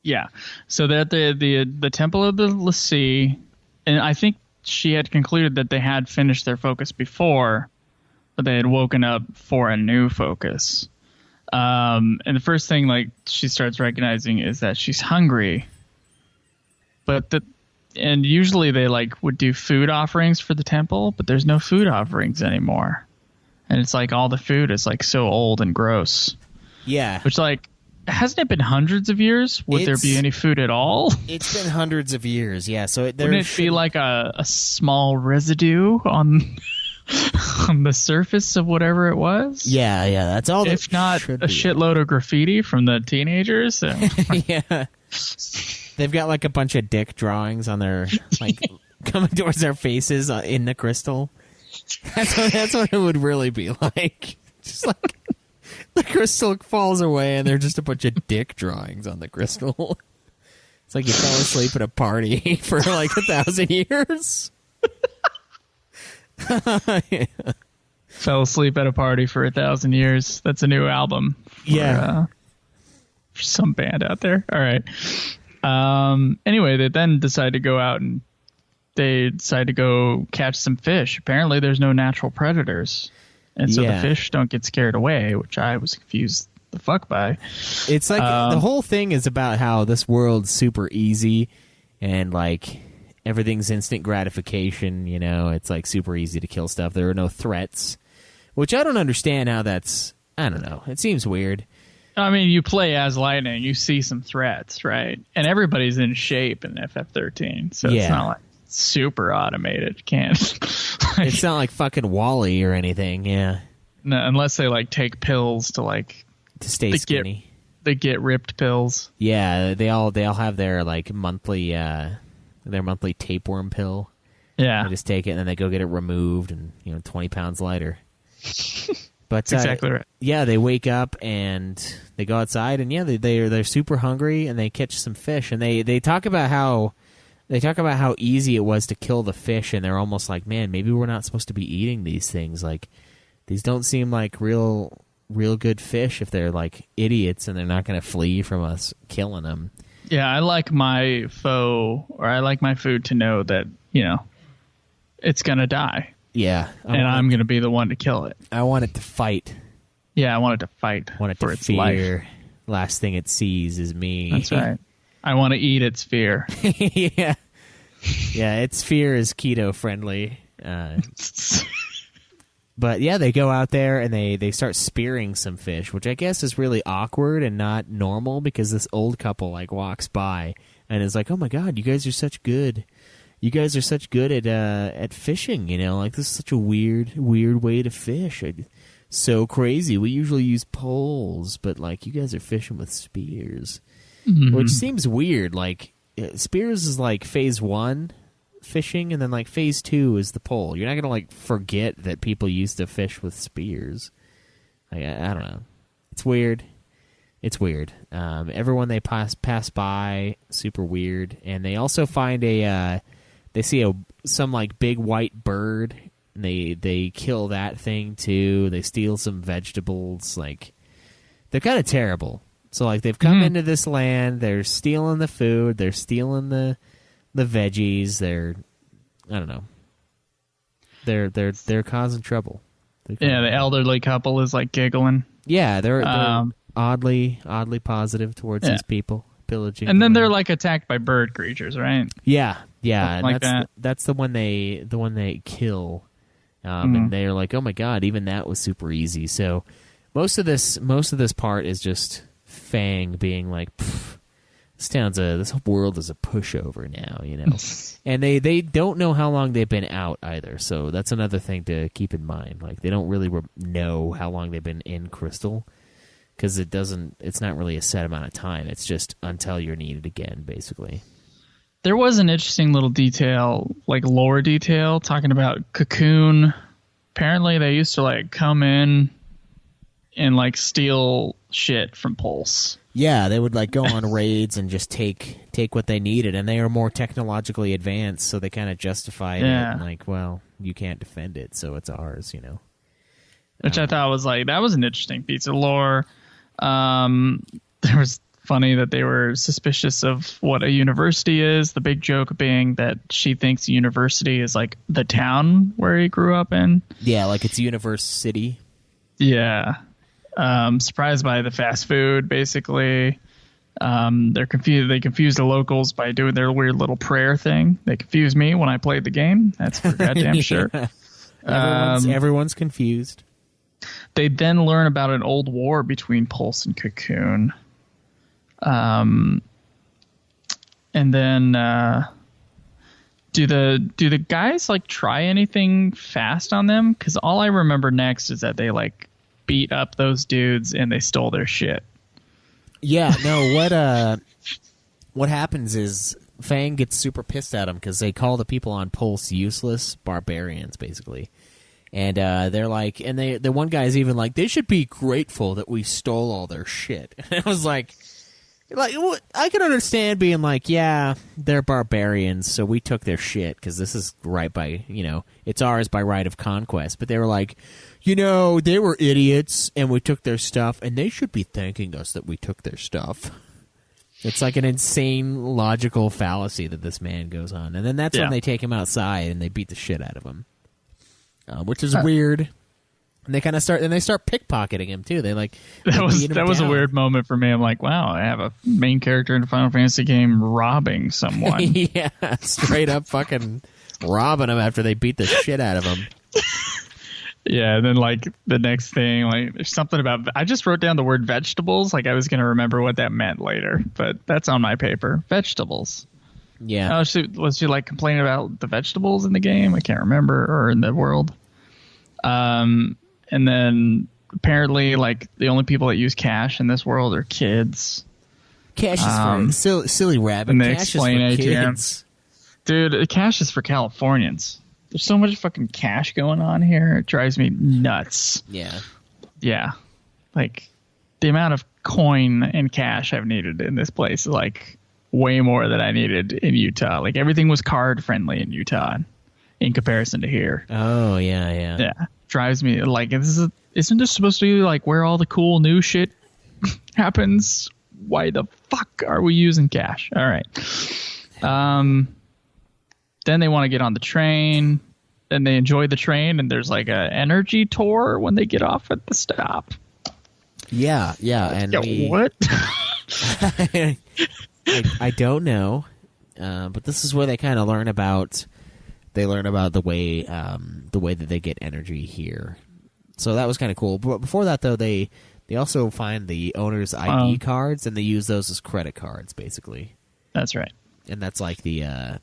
Yeah. So they're at the Temple of the Lassie, and I think she had concluded that they had finished their focus before, but they had woken up for a new focus. And the first thing she starts recognizing is that she's hungry. And usually they would do food offerings for the temple, but there's no food offerings anymore. And it's all the food is so old and gross. Yeah. Which hasn't it been hundreds of years? Would there be any food at all? It's been hundreds of years, yeah. So wouldn't it be a small residue on on the surface of whatever it was? Yeah. That's all. If not a shitload of graffiti from the teenagers. Yeah. They've got a bunch of dick drawings on their coming towards their faces in the crystal. That's what it would really be like. Just the crystal falls away and they're just a bunch of dick drawings on the crystal. It's like you fell asleep at a party for 1,000 years. Yeah. Fell asleep at a party for 1,000 years. That's a new album. For some band out there. All right. Anyway, they then decide to go out and they decide to go catch some fish. Apparently there's no natural predators. And so the fish don't get scared away, which I was confused the fuck by. It's the whole thing is about how this world's super easy and everything's instant gratification, it's super easy to kill stuff. There are no threats, which I don't understand how that's, I don't know. It seems weird. I mean, you play as Lightning, you see some threats, right? And everybody's in shape in FF13, so it's not super automated. Can't. It's not like fucking Wall-E or anything, yeah. No, unless they take pills to stay skinny. They get ripped pills. Yeah, they all have their monthly tapeworm pill. Yeah, they just take it and then they go get it removed, and 20 pounds lighter. But that's exactly right. Yeah, they wake up and they go outside, and they're super hungry, and they catch some fish, and they talk about how easy it was to kill the fish, and they're almost like, man, maybe we're not supposed to be eating these things. These don't seem like real good fish if they're idiots and they're not going to flee from us killing them. Yeah, I like my foe, or I like my food to know that, it's going to die. Yeah. I'm going to be the one to kill it. I want it to fight. Yeah, I want it to fight. I want it for to its fear. Life. Last thing it sees is me. That's right. I want to eat its fear. Yeah. Yeah, its fear is keto friendly. But yeah, they go out there and they start spearing some fish, which I guess is really awkward and not normal because this old couple walks by and is like, "Oh my god, you guys are such good at fishing, this is such a weird way to fish. So crazy. We usually use poles, but you guys are fishing with spears." Mm-hmm. Which seems weird. Spears is phase 1 fishing, and then phase 2 is the pole. You're not gonna forget that people used to fish with spears. I don't know. It's weird. Everyone they pass by, super weird. And they also find a they see some like big white bird, and they kill that thing too. They steal some vegetables. Like, they're kind of terrible. So like they've come into this land, they're stealing the food, they're stealing the veggies. I don't know. They're causing trouble. Yeah, the elderly couple is like giggling. Yeah, they're oddly positive towards these people pillaging. And then they're like attacked by bird creatures, right? Yeah, and like that's the one they kill. And they're like, oh my god, even that was super easy. So most of this part is just Fang being like, this whole world is a pushover now, you know. And they don't know how long they've been out either, so that's another thing to keep in mind. Like, they don't really know how long they've been in Crystal, because it's not really a set amount of time. It's just until you're needed again, basically. There was an interesting little detail, like lore detail, talking about Cocoon. Apparently they used to like come in and like steal shit from Pulse. Yeah, they would like go on raids and just take what they needed, and they are more technologically advanced, so they kind of justify it. Like, well, you can't defend it, so it's ours, you know. Which I thought was like, that was an interesting piece of lore. There was funny that they were suspicious of what a university is. The big joke being that she thinks a university is like the town where he grew up in. Yeah, like it's Universe City. Yeah. Surprised by the fast food, basically. They're confused. They confused the locals by doing their weird little prayer thing. They confused me when I played the game. That's for goddamn sure. Everyone's confused. They then learn about an old war between Pulse and Cocoon. And then do the guys like try anything fast on them? Because all I remember next is that they like beat up those dudes and they stole their shit. Yeah, no, what happens is Fang gets super pissed at them because they call the people on Pulse useless barbarians, basically. And they're like, and the one guy's even like, they should be grateful that we stole all their shit. And I was like, I can understand being like, yeah, they're barbarians, so we took their shit because this is right by, you know, it's ours by right of conquest. But they were like, you know, they were idiots and we took their stuff, and they should be thanking us that we took their stuff. It's like an insane logical fallacy that this man goes on. And then that's when they take him outside and they beat the shit out of him. Which is weird. And they kind of start pickpocketing him too. They like that was a weird moment for me. I'm like, wow, I have a main character in a Final Fantasy game robbing someone. Yeah, straight up fucking robbing him after they beat the shit out of him. Yeah, and then like the next thing, like there's something about, I just wrote down the word vegetables, like I was gonna remember what that meant later, but that's on my paper. Vegetables. Yeah. Was she like complaining about the vegetables in the game? I can't remember, or in the world. And then apparently, like the only people that use cash in this world are kids. Cash is for silly rabbit. And they cash explain is for ATMs. kids. Dude, cash is for Californians. There's so much fucking cash going on here. It drives me nuts. Yeah. Yeah. Like the amount of coin and cash I've needed in this place is like way more than I needed in Utah. Like everything was card friendly in Utah in comparison to here. Oh, yeah. Yeah. Drives me like, isn't this supposed to be like where all the cool new shit happens? Why the fuck are we using cash? All right. Then they want to get on the train. Then they enjoy the train, and there's like a energy tour when they get off at the stop. Yeah. And what? I don't know, but this is where they kind of learn about. They learn about the way that they get energy here. So that was kind of cool. But before that, though, they also find the owner's ID cards, and they use those as credit cards, basically. That's right. And that's like the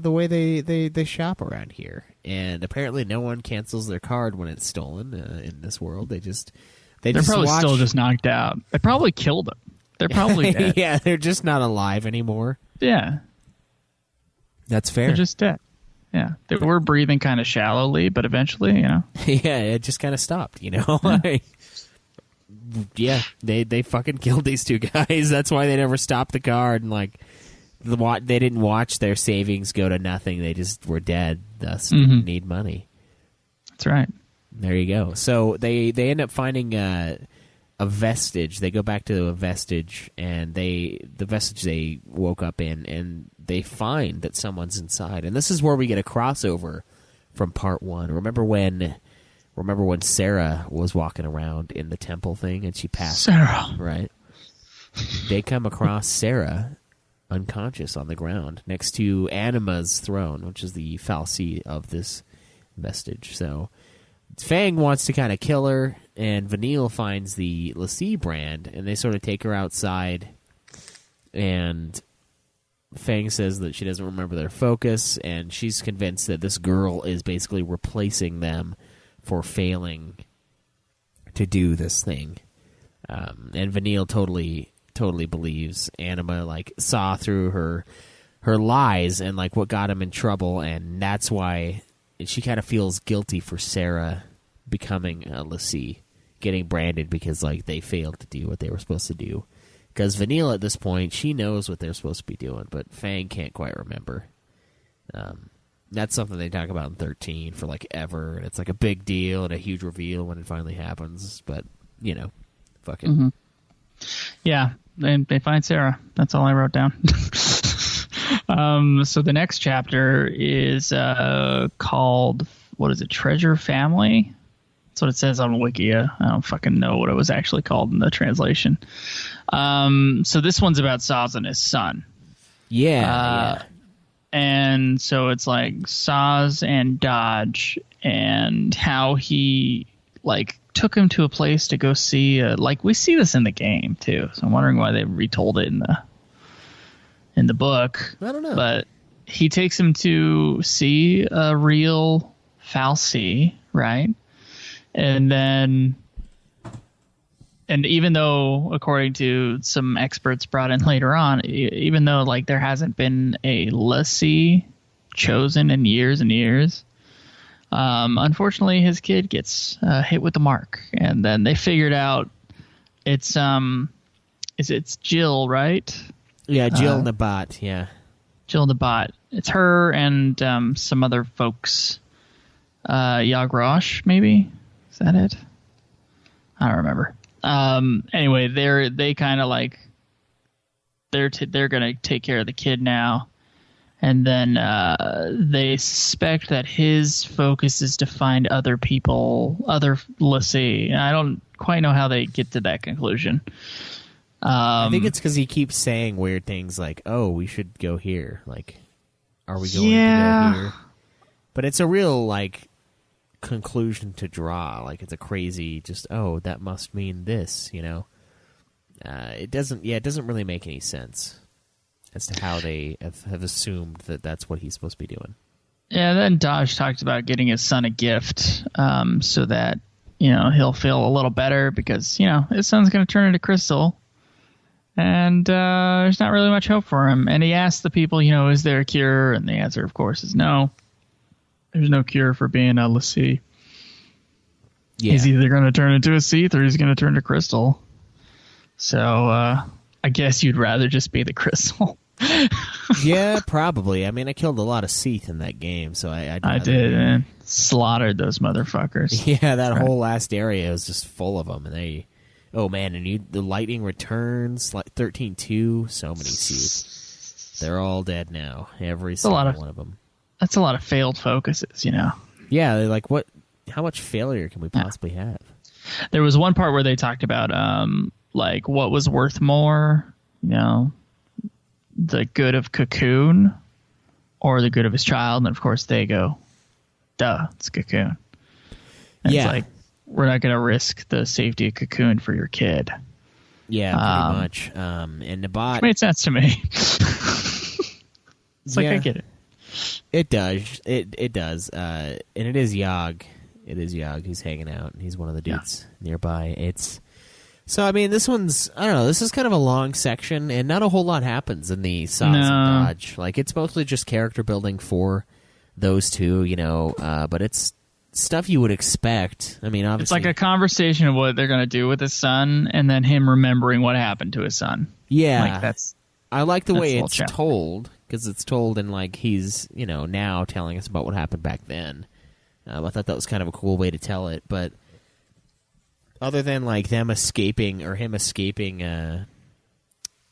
way they shop around here. And apparently, no one cancels their card when it's stolen in this world. They're probably still just knocked out. They probably killed them. They're probably dead. Yeah, they're just not alive anymore. Yeah. That's fair. They're just dead. Yeah. They were breathing kind of shallowly, but eventually, you know. Yeah, it just kind of stopped, you know. Yeah, they fucking killed these two guys. That's why they never stopped the card and like they didn't watch their savings go to nothing. They just were dead, thus didn't need money. That's right. There you go. So they end up finding a vestige. They go back to a vestige, and the vestige they woke up in, and they find that someone's inside. And this is where we get a crossover from part 1. Remember when Sarah was walking around in the temple thing and she passed Sarah, right? They come across Sarah unconscious on the ground next to Anima's throne, which is the fal'Cie of this vestige. So Fang wants to kind of kill her, and Vanille finds the l'Cie brand, and they sort of take her outside, and Fang says that she doesn't remember their focus, and she's convinced that this girl is basically replacing them for failing to do this thing. And Vanille totally believes Anima, like, saw through her lies and, like, what got him in trouble, and that's why she kind of feels guilty for Sarah becoming a l'Cie, getting branded because, like, they failed to do what they were supposed to do. Because Vanille, at this point, she knows what they're supposed to be doing, but Fang can't quite remember. That's something they talk about in 13 for, like, ever, and it's, like, a big deal and a huge reveal when it finally happens, but, you know, fuck it. Mm-hmm. Yeah, they find Sarah. That's all I wrote down. So the next chapter is called, what is it, Treasure Family? That's what it says on Wikia. I don't fucking know what it was actually called in the translation. So this one's about Saz and his son. Yeah. And so it's like Saz and Dodge, and how he, like, took him to a place to go see, like, we see this in the game too, so I'm wondering why they retold it in the book. I don't know. But he takes him to see a real fal'Cie, right? And even though, according to some experts brought in later on, even though, like, there hasn't been a l'Cie chosen in years and years, unfortunately his kid gets hit with the mark, and then they figured out it's Jill, right? Yeah, Jill Nabat, yeah. Jill Nabat. It's her and some other folks. Yagrosh, maybe? Is that it? I don't remember. Anyway, they kind of, like, they're gonna take care of the kid now, and then they suspect that his focus is to find other people, other l'Cie. And I don't quite know how they get to that conclusion. I think it's because he keeps saying weird things like, "Oh, we should go here." Like, are we going to go here? But it's a real, like, conclusion to draw. Like, it's a crazy, just, oh, that must mean this, you know? It doesn't really make any sense as to how they have assumed that that's what he's supposed to be doing. Yeah, then Dodge talked about getting his son a gift, so that, you know, he'll feel a little better, because, you know, his son's going to turn into Crystal, and there's not really much hope for him. And he asked the people, you know, is there a cure? And the answer, of course, is no. There's no cure for being a l'Cie. Yeah. He's either going to turn into a Seath or he's going to turn to Crystal. So I guess you'd rather just be the Crystal. Yeah, probably. I mean, I killed a lot of Seath in that game, so I did, man. Slaughtered those motherfuckers. Yeah, that whole last area was just full of them, and they... Oh, man, and the lightning returns, like 13-2, so many Seath. They're all dead now, every single one of them. That's a lot of failed focuses, you know? Yeah, they're like, how much failure can we possibly have? There was one part where they talked about, like, what was worth more, you know, the good of Cocoon or the good of his child, and of course they go, duh, it's Cocoon. And it's like, we're not going to risk the safety of Cocoon for your kid. Yeah, pretty much. And Nabat... Which made sense to me. It's like, I get it. It does. It does. And it is Yogg. It is Yogg. He's hanging out, and he's one of the dudes nearby. So, I mean, this one's... I don't know. This is kind of a long section, and not a whole lot happens in the Saz and Dodge. Like, it's mostly just character building for those two, you know, but it's stuff you would expect. I mean, obviously... It's like a conversation of what they're going to do with his son, and then him remembering what happened to his son. Yeah. Like, that's I like the way That's a it's little chapter. told, because it's told in like he's, now telling us about what happened back then. I thought that was kind of a cool way to tell it, but other than like him escaping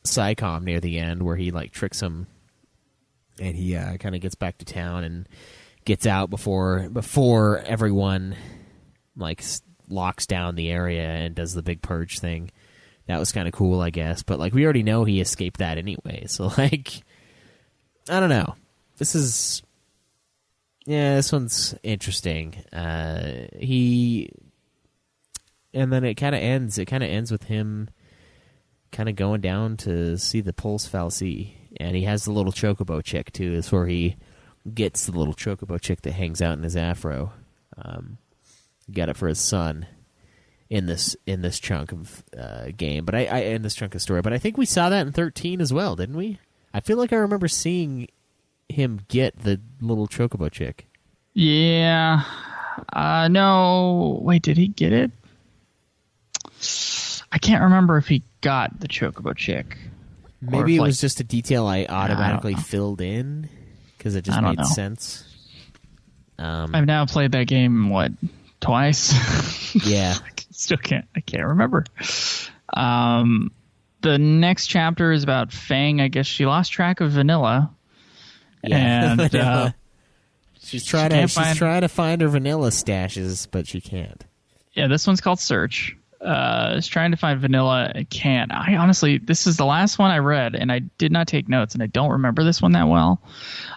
Psycom near the end, where he like tricks him and he kind of gets back to town and gets out before everyone like locks down the area and does the big purge thing. That was kind of cool, I guess. But like we already know he escaped that anyway, so like I don't know. This one's interesting. And then it kind of ends. It kind of ends with him kind of going down to see the Pulse Fal'Cie, and he has the little chocobo chick too. Is where he gets the little chocobo chick that hangs out in his afro. He got it for his son in this chunk of game, but I in this chunk of story. But I think we saw that in 13 as well, didn't we? I feel like I remember seeing him get the little chocobo chick. Yeah. No. Wait, did he get it? I can't remember if he got the chocobo chick. Maybe it was just a detail I automatically filled in because it just made sense. I've now played that game, twice? Yeah. I can't remember. The next chapter is about Fang. I guess she lost track of Vanilla. Yeah. And she's trying to find her Vanilla stashes, but she can't. Yeah, this one's called Search. Is trying to find Vanilla. I can't. I honestly, this is the last one I read, and I did not take notes, and I don't remember this one that well.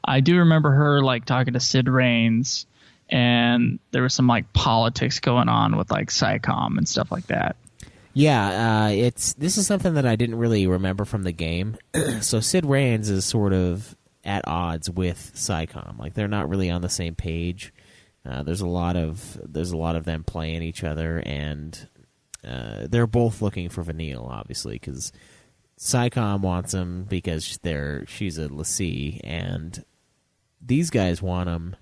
I do remember her like talking to Sid Raines, and there was some like politics going on with like Psycom and stuff like that. Yeah, this is something that I didn't really remember from the game. So Sid Raines is sort of at odds with Psycom. Like they're not really on the same page. There's a lot of them playing each other, and they're both looking for Vanille, obviously, because Psycom wants him because she's a l'Cie, and these guys want him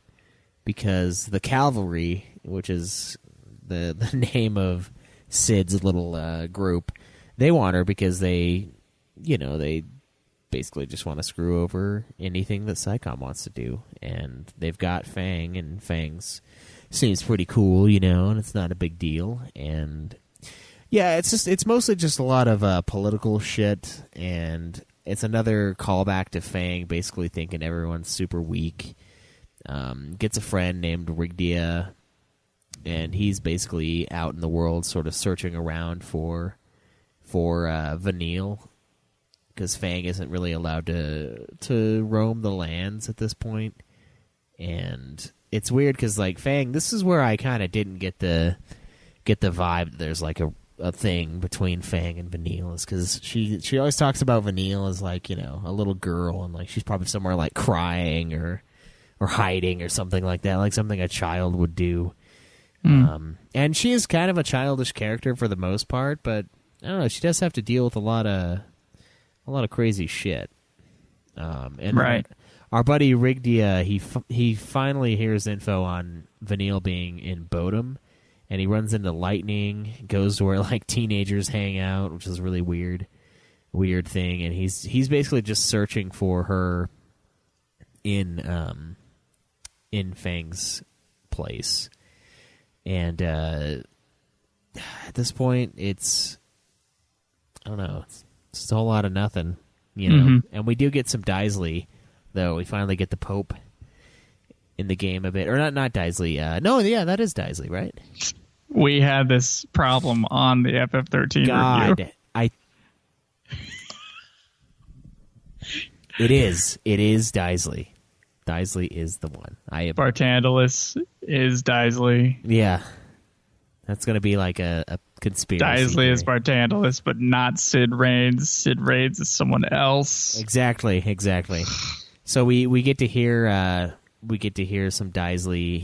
because the Cavalry, which is the name of Sid's little group, they want her because they basically just want to screw over anything that Psycom wants to do, and they've got Fang, and Fang's seems pretty cool, and it's not a big deal, and yeah, it's mostly just a lot of political shit, and it's another callback to Fang basically thinking everyone's super weak. Gets a friend named Rigdia, and he's basically out in the world sort of searching around for Vanille, because Fang isn't really allowed to roam the lands at this point. And it's weird because like Fang, this is where I kind of didn't get the vibe that there's like a thing between Fang and Vanille, is because she always talks about Vanille as like a little girl, and like she's probably somewhere like crying or hiding or something like that, like something a child would do. And she is kind of a childish character for the most part, but I don't know, she does have to deal with a lot of crazy shit. And right. Our buddy Rigdia, he finally hears info on Vanille being in Bodum, and he runs into Lightning, goes to where like teenagers hang out, which is a really weird thing, and he's basically just searching for her in Fang's place. And at this point, it's I don't know, it's just a whole lot of nothing, Mm-hmm. And we do get some Daisley, though. We finally get the Pope in the game a bit, or not Daisley. No, yeah, that is Daisley, right? We had this problem on the FF13 God, review. It is Daisley. Daisley is the one. Bartandalus is Daisley. Yeah, that's going to be like a conspiracy. Daisley theory. is Bartandalus, but not Sid Raines. Sid Raines is someone else. Exactly. So we get to hear some Daisley.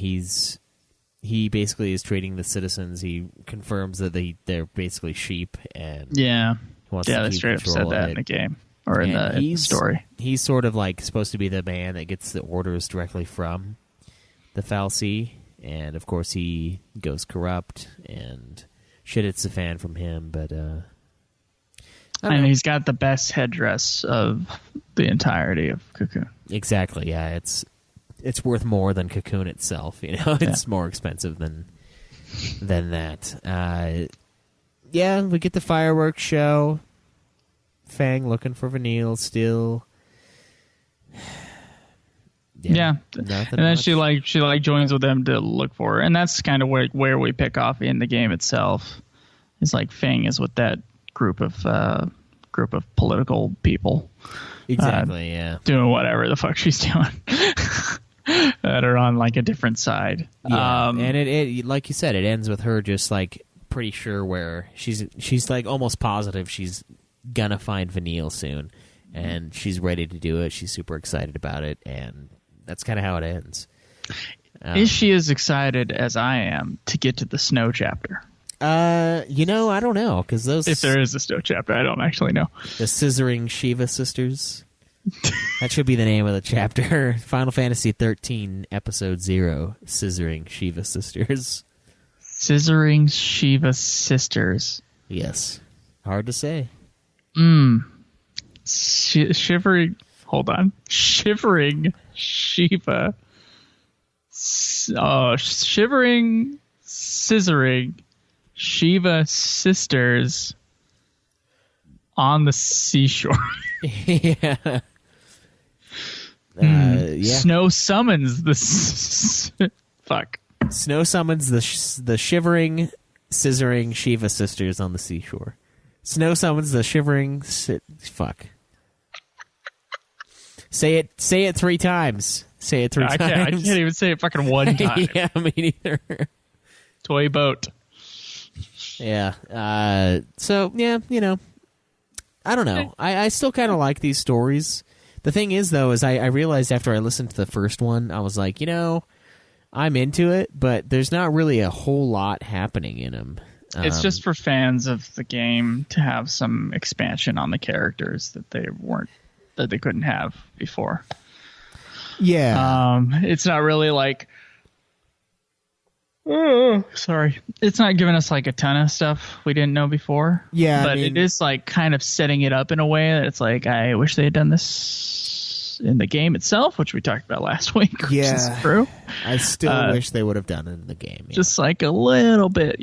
He basically is trading the citizens. He confirms that they're basically sheep, and yeah, wants they to keep straight up control said that of in the it. game or in the story. He's sort of like supposed to be the man that gets the orders directly from the Fal'Cie, and of course he goes corrupt, and shit hits the fan from him. But And he's got the best headdress of the entirety of Cocoon. Exactly. Yeah, it's worth more than Cocoon itself. It's more expensive than that. Yeah, we get the fireworks show. Fang looking for Vanille still. Yeah. And then much. she joins with them to look for her, and that's kind of where we pick off in the game itself. It's like Fang is with that group of political people. Exactly, doing whatever the fuck she's doing. That are on like a different side. Yeah, and it like you said, it ends with her just like pretty sure where she's like almost positive she's gonna find Vanille soon, and she's ready to do it. She's super excited about it, and that's kind of how it ends. Is she as excited as I am to get to the snow chapter? I don't know, because if there is a snow chapter, I don't actually know. The Scissoring Shiva Sisters. That should be the name of the chapter. Final Fantasy XIII, Episode 0, Scissoring Shiva Sisters. Scissoring Shiva Sisters. Yes. Hard to say. Shivering. Hold on. Shivering Shiva. Shivering, scissoring Shiva Sisters on the seashore. Yeah. Snow summons the fuck. Snow summons the shivering, scissoring Shiva Sisters on the seashore. Snow summons the shivering. Fuck. Say it 3 times. Say it 3 times. I can't even say it fucking 1 time. Yeah, me neither. Toy boat. Yeah. So yeah, I don't know. I still kind of like these stories. The thing is, though, is I realized after I listened to the first one, I was like, I'm into it, but there's not really a whole lot happening in them. It's just for fans of the game to have some expansion on the characters that they couldn't have before. Yeah. It's not really like... sorry. It's not giving us like a ton of stuff we didn't know before. Yeah, but it is like kind of setting it up in a way that it's like, I wish they had done this in the game itself, which we talked about last week. Which is true. I still wish they would have done it in the game. Yeah. Just like a little bit,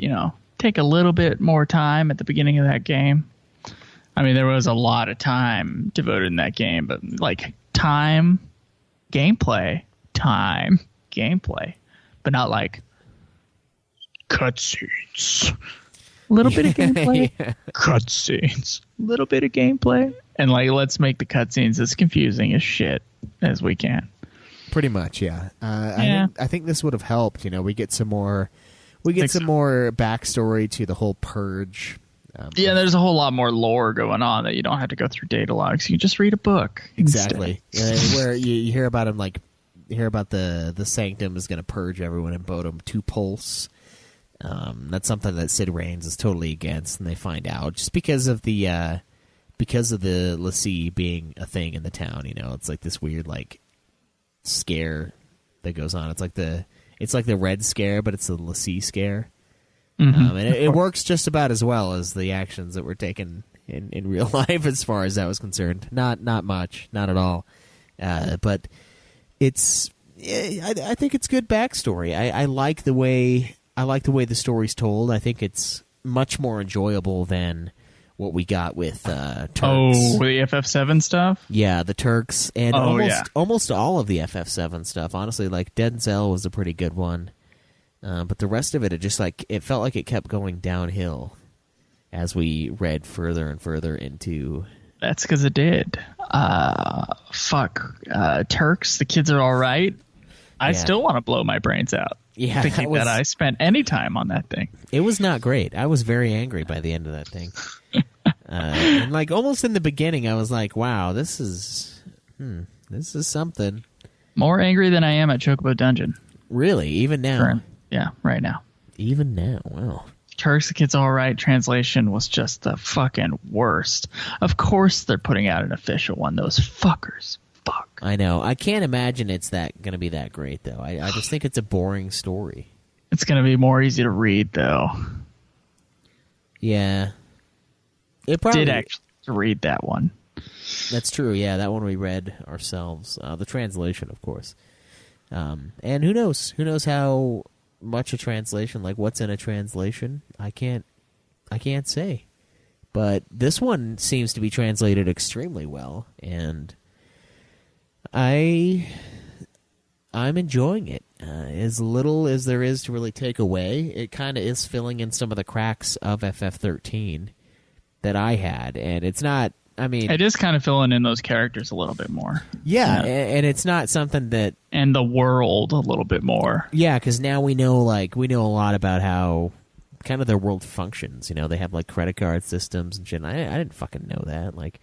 take a little bit more time at the beginning of that game. I mean, there was a lot of time devoted in that game, but like gameplay, but not like cutscenes. A little bit of gameplay, cutscenes. A little bit of gameplay, and like let's make the cutscenes as confusing as shit as we can. Pretty much, yeah. I think this would have helped. We get some more. We get some more backstory to the whole purge. There's a whole lot more lore going on that you don't have to go through data logs. You can just read a book. Exactly. Where you hear about him, the Sanctum is going to purge everyone in Bodum to Pulse. That's something that Sid Raines is totally against, and they find out just because of the Lassie being a thing in the town. It's like this weird scare that goes on. It's like the Red Scare, but it's the Lassie scare. Mm-hmm. And it works just about as well as the actions that were taken in real life, as far as that was concerned. Not much, not at all. But it's I think it's good backstory. I like the way the story's told. I think it's much more enjoyable than what we got with Turks. Oh, the FF7 stuff? Yeah, the Turks, and almost all of the FF7 stuff. Honestly, like Denzel was a pretty good one. But the rest of it just it felt like it kept going downhill as we read further and further into. That's because it did. Turks, the kids are all right. I still want to blow my brains out. Yeah, thinking that I spent any time on that thing. It was not great. I was very angry by the end of that thing. And almost in the beginning, I was like, "Wow, this is something." More angry than I am at Chocobo Dungeon. Really, even now. Yeah, right now. Even now, wow. Turks, the Kids All Right translation was just the fucking worst. Of course they're putting out an official one. Those fuckers. Fuck. I know. I can't imagine it's going to be that great, though. I just think it's a boring story. It's going to be more easy to read, though. Yeah. It probably to read that one. That's true. Yeah, that one we read ourselves. The translation, of course. And who knows? Who knows how much a translation, like what's in a translation? I can't say. But this one seems to be translated extremely well, and I'm enjoying it. As little as there is to really take away, it kind of is filling in some of the cracks of FF13 that I had, and it's not. I mean, it is kind of filling in those characters a little bit more. Yeah, and it's not something that... And the world a little bit more. Yeah, because now we know a lot about how kind of their world functions. You know, they have like credit card systems and shit. And I didn't fucking know that. Like,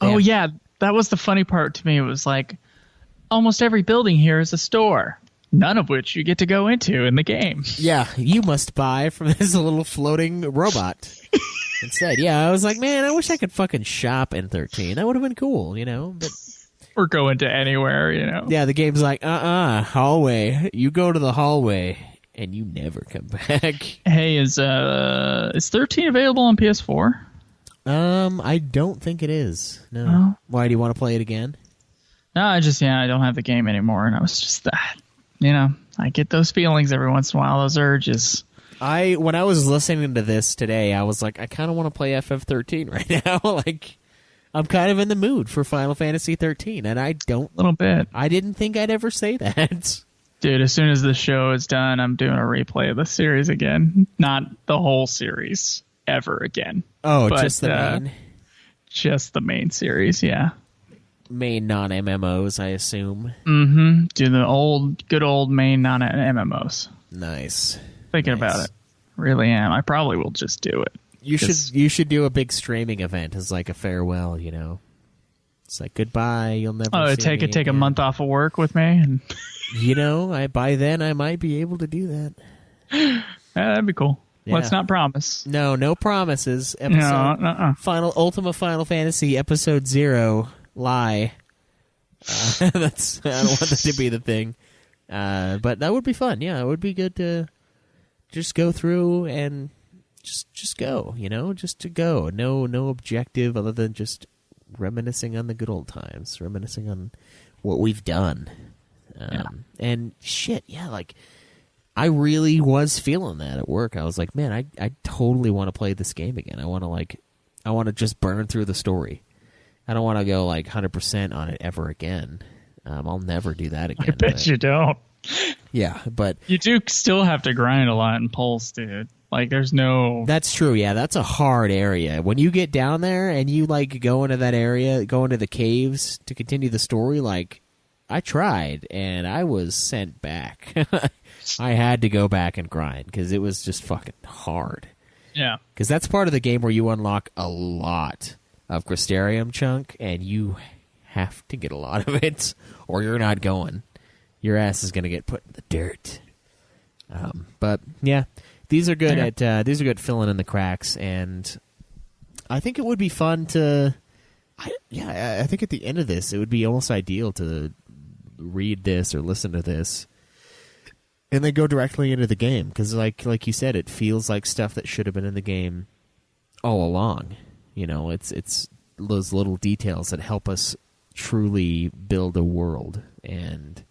yeah, that was the funny part to me. It was like almost every building here is a store, none of which you get to go into in the game. Yeah, you must buy from this little floating robot. Instead, yeah, I was like, man, I wish I could fucking shop in 13. That would have been cool, you know? But or go into anywhere, you know? Yeah, the game's like, hallway. You go to the hallway, and you never come back. Hey, is 13 available on PS4? I don't think it is. No. Oh. Why, do you want to play it again? No, I don't have the game anymore, and I was just that. You know, I get those feelings every once in a while, those urges. When I was listening to this today, I was like, I kind of want to play FF13 right now. Like, I'm kind of in the mood for Final Fantasy 13, and I don't... A little bit. I didn't think I'd ever say that. Dude, as soon as the show is done, I'm doing a replay of the series again. Not the whole series ever again. Oh, but, just the main? Just the main series, yeah. Main non-MMOs, I assume. Mm-hmm. Do the good old main non-MMOs. Nice. Thinking about it. Really am. I probably will just do it. You should do a big streaming event as like a farewell, you know. It's like goodbye, you'll never see me take a again. month off of work with me and you know, by then I might be able to do that. Yeah, that'd be cool. Yeah. Let's not promise. No promises. No, Ultima Final Fantasy Episode 0 lie. I don't want that to be the thing. But that would be fun. Yeah, it would be good to just go through and just go, you know, just to go. No objective other than just reminiscing on the good old times, reminiscing on what we've done. And shit, yeah, like I really was feeling that at work. I was like, man, I totally want to play this game again. I want to just burn through the story. I don't want to go like 100% on it ever again. I'll never do that again. I bet you don't. Yeah, but you do still have to grind a lot in Pulse, dude. Like, there's no... That's true, yeah. That's a hard area. When you get down there and you, like, go into that area, go into the caves to continue the story, like, I tried, and I was sent back. I had to go back and grind, because it was just fucking hard. Yeah. Because that's part of the game where you unlock a lot of Crystarium chunk, and you have to get a lot of it, or you're not going. Your ass is going to get put in the dirt. But, yeah... These are good at filling in the cracks, and I think it would be fun to. I think at the end of this, it would be almost ideal to read this or listen to this, and then go directly into the game because, like you said, it feels like stuff that should have been in the game all along. You know, it's those little details that help us truly build a world, and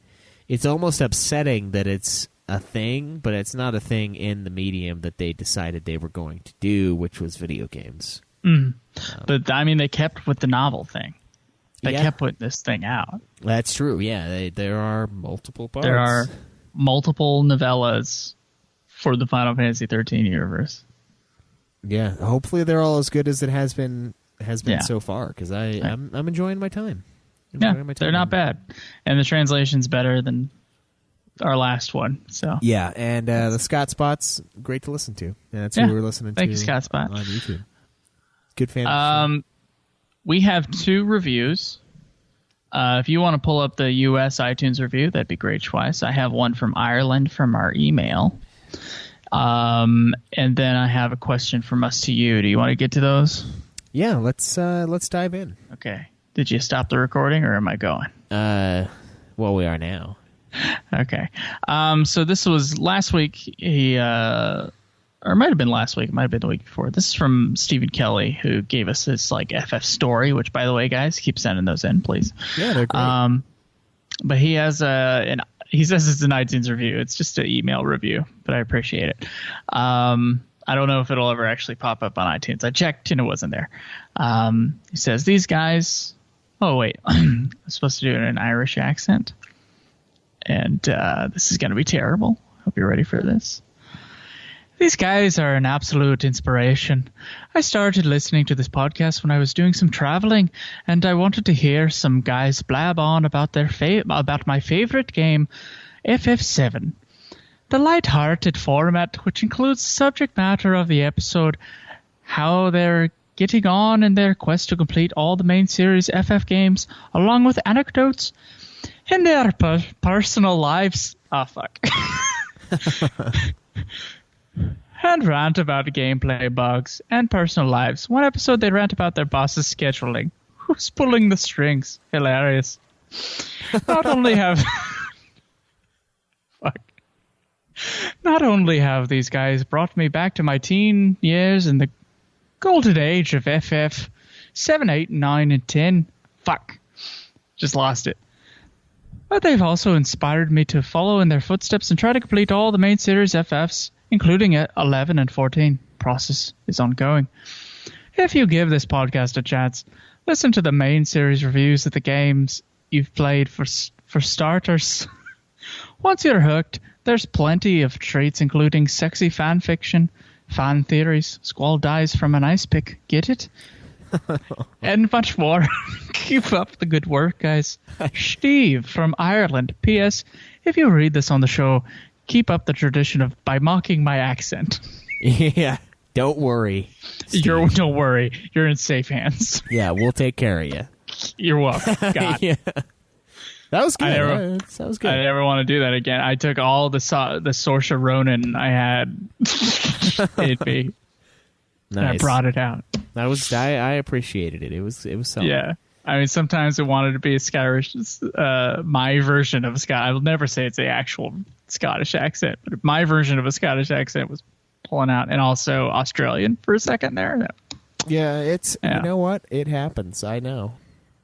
it's almost upsetting that it's a thing, but it's not a thing in the medium that they decided they were going to do, which was video games. But, I mean, they kept with the novel thing. They kept putting this thing out. That's true, yeah. There are multiple parts. There are multiple novellas for the Final Fantasy 13 universe. Yeah, hopefully they're all as good as it has been so far, because I'm enjoying my time. They're not bad. And the translation's better than our last one. So yeah, and the Scott Spot's great to listen to. Yeah, that's who we were listening to. Thank you, Scott Spot, on YouTube. Good fan. We have 2 reviews. If you want to pull up the U.S. iTunes review, that'd be great, Schweiss. I have one from Ireland from our email, and then I have a question from us to you. Do you want to get to those? Yeah, let's dive in. Okay. Did you stop the recording, or am I going? Well, we are now. Okay. So this was last week. or it might have been last week. It might have been the week before. This is from Stephen Kelly, who gave us this like FF story, which, by the way, guys, keep sending those in, please. Yeah, they're great. But he has he says it's an iTunes review. It's just an email review, but I appreciate it. I don't know if it'll ever actually pop up on iTunes. I checked and it wasn't there. He says, these guys... Oh, wait. I'm supposed to do it in an Irish accent. And this is going to be terrible. Hope you're ready for this. These guys are an absolute inspiration. I started listening to this podcast when I was doing some traveling, and I wanted to hear some guys blab on about about my favorite game, FF7. The light-hearted format, which includes the subject matter of the episode, how they're getting on in their quest to complete all the main series FF games, along with anecdotes in their personal lives. Oh, fuck. And rant about gameplay bugs and personal lives. One episode they rant about their boss's scheduling. Who's pulling the strings? Hilarious. Not only have... Fuck. Not only have these guys brought me back to my teen years and the golden age of FF 7, 8, 9, and 10. Fuck. Just lost it. But they've also inspired me to follow in their footsteps and try to complete all the main series FFs, including 11 and 14. Process is ongoing. If you give this podcast a chance, listen to the main series reviews of the games you've played for starters. Once you're hooked, there's plenty of treats, including sexy fan fiction, fan theories, Squall dies from an ice pick, get it? And much more. Keep up the good work, guys. Steve from Ireland. P.S. If you read this on the show, keep up the tradition by mocking my accent. Yeah, don't worry. Don't worry. You're in safe hands. Yeah, we'll take care of you. You're welcome. God. Yeah. That was good. That was good. I never want to do that again. I took all the Saoirse Ronan I had. It'd be. Nice. And I brought it out. That was I appreciated it. It was something. Yeah. I mean, sometimes it wanted to be a Scottish, my version of a Scottish. I will never say it's the actual Scottish accent, but my version of a Scottish accent was pulling out, and also Australian for a second there. Yeah, you know what? It happens. I know.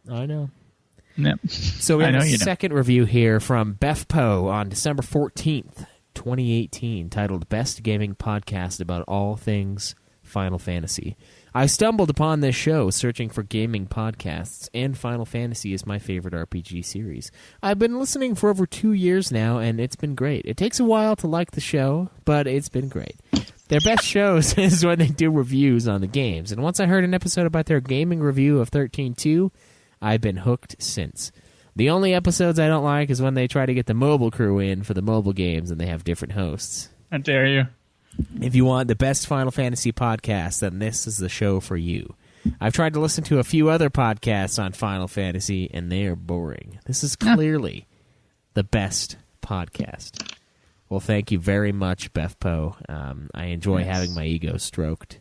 Yep. So we have a second review here from BefPo on December 14th, 2018, titled Best Gaming Podcast About All Things Final Fantasy. I stumbled upon this show searching for gaming podcasts, and Final Fantasy is my favorite RPG series. I've been listening for over 2 years now, and it's been great. It takes a while to like the show, but it's been great. Their best shows is when they do reviews on the games, and once I heard an episode about their gaming review of 13.2, I've been hooked since. The only episodes I don't like is when they try to get the mobile crew in for the mobile games, and they have different hosts. How dare you. If you want the best Final Fantasy podcast, then this is the show for you. I've tried to listen to a few other podcasts on Final Fantasy, and they are boring. This is clearly the best podcast. Well, thank you very much, BefPo. I enjoy having my ego stroked,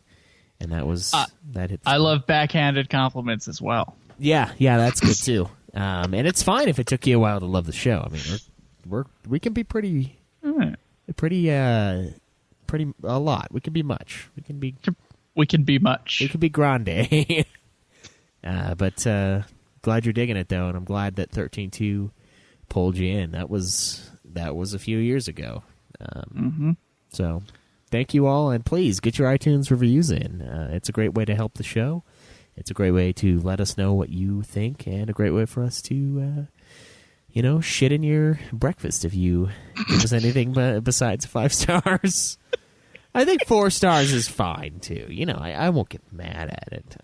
and that was that. Hit I love backhanded compliments as well. Yeah, that's good too. And it's fine if it took you a while to love the show. I mean, we can be pretty a lot. We can be much. We can be much. We can be grande. But glad you're digging it though, and I'm glad that 13.2 pulled you in. That was a few years ago. So thank you all, and please get your iTunes reviews in. It's a great way to help the show. It's a great way to let us know what you think, and a great way for us to shit in your breakfast if you give us anything besides 5 stars. I think 4 stars is fine, too. I won't get mad at it.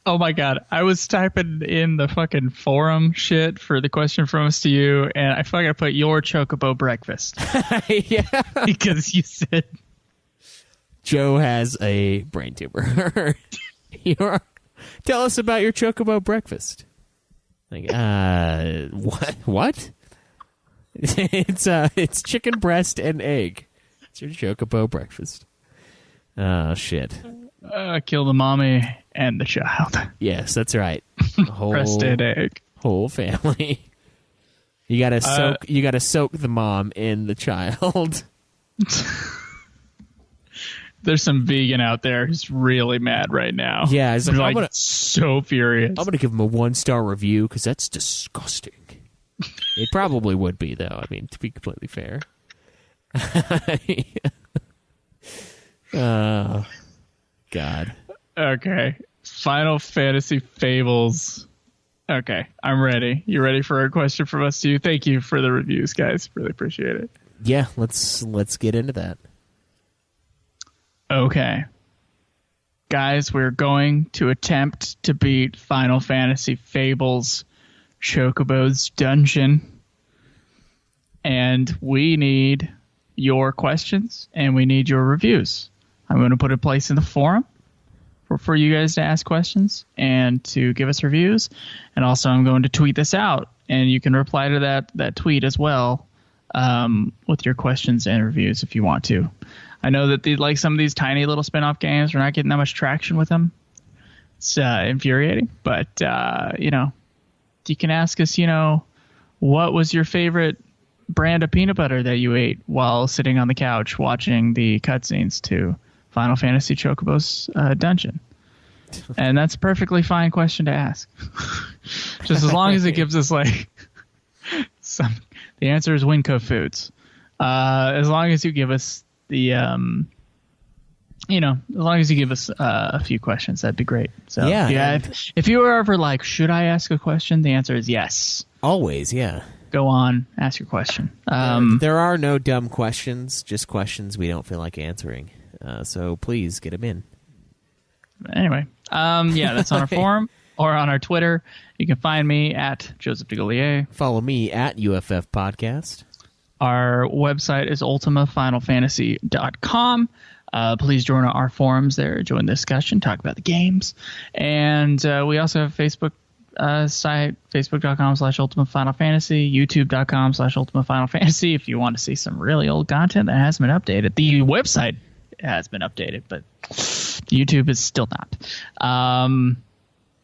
Oh, my God. I was typing in the fucking forum shit for the question from us to you, and I fucking put your Chocobo breakfast. Yeah. Because you said... Joe has a brain tumor. Tell us about your Chocobo breakfast. Like, what? It's chicken breast and egg. It's your Chocobo breakfast. Oh, shit. Kill the mommy and the child. Yes, that's right. Breast and egg. Whole family. You gotta soak the mom in the child. there's some vegan out there who's really mad right now. Yeah, it's like, so furious. I'm gonna give him a 1-star review because that's disgusting. It probably would be, though. I mean, to be completely fair. Oh, God. Okay. Final Fantasy Fables. Okay, I'm ready. You ready for a question from us too? Thank you for the reviews, guys. Really appreciate it. Yeah, let's get into that. Okay. Guys, we're going to attempt to beat Final Fantasy Fables Chocobo's Dungeon. And we need your questions and we need your reviews. I'm going to put a place in the forum for you guys to ask questions and to give us reviews. And also I'm going to tweet this out and you can reply to that tweet as well with your questions and reviews if you want to. I know that some of these tiny little spin-off games, we're not getting that much traction with them. It's infuriating, but you can ask us, what was your favorite brand of peanut butter that you ate while sitting on the couch watching the cutscenes to Final Fantasy Chocobo's Dungeon? And that's a perfectly fine question to ask. Just as long as it gives us the answer is Winco Foods. As long as you give us as long as you give us a few questions, that'd be great. So yeah, if you were ever like, should I ask a question? The answer is yes. Always, yeah. Go on, ask your question. There are no dumb questions, just questions we don't feel like answering. So please get them in. Anyway, that's on our forum or on our Twitter. You can find me at Joseph DeGollier. Follow me at UFF Podcast. Our website is ultimafinalfantasy.com. Please join our forums there, join the discussion, talk about the games. And we also have a Facebook site, facebook.com/ultimatefinalfantasy, youtube.com/ultimatefinalfantasy. If you want to see some really old content that hasn't been updated. The website has been updated, but YouTube is still not.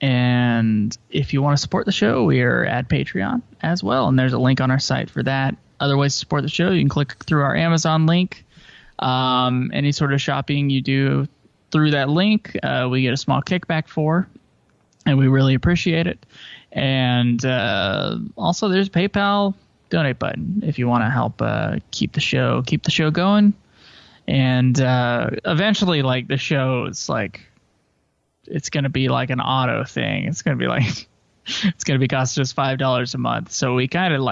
And if you want to support the show, we are at Patreon as well. And there's a link on our site for that. Other ways to support the show, you can click through our Amazon link. Any sort of shopping you do through that link, we get a small kickback for, and we really appreciate it. And also there's a PayPal donate button if you want to help keep the show going. And eventually, the show is it's going to be like an auto thing. It's going to be it's going to be costing us $5 a month. So we kind of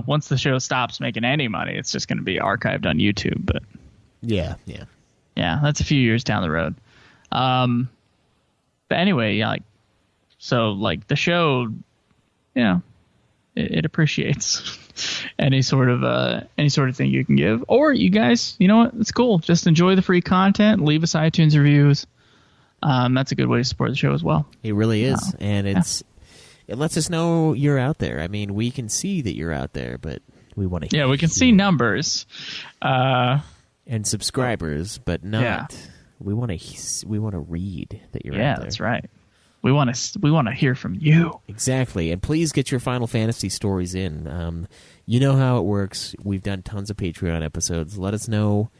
once the show stops making any money, it's just going to be archived on YouTube. But yeah, that's a few years down the road. But anyway, the show, it appreciates any sort of thing you can give. Or you guys, you know what? It's cool. Just enjoy the free content. Leave us iTunes reviews. That's a good way to support the show as well. It really is, and it lets us know you're out there. I mean, we can see that you're out there, but we want to. Yeah, we can see numbers and subscribers, but not. Yeah. We want to read that you're out there. Yeah, that's right. We want to hear from you. Exactly, and please get your Final Fantasy stories in. You know how it works. We've done tons of Patreon episodes. Let us know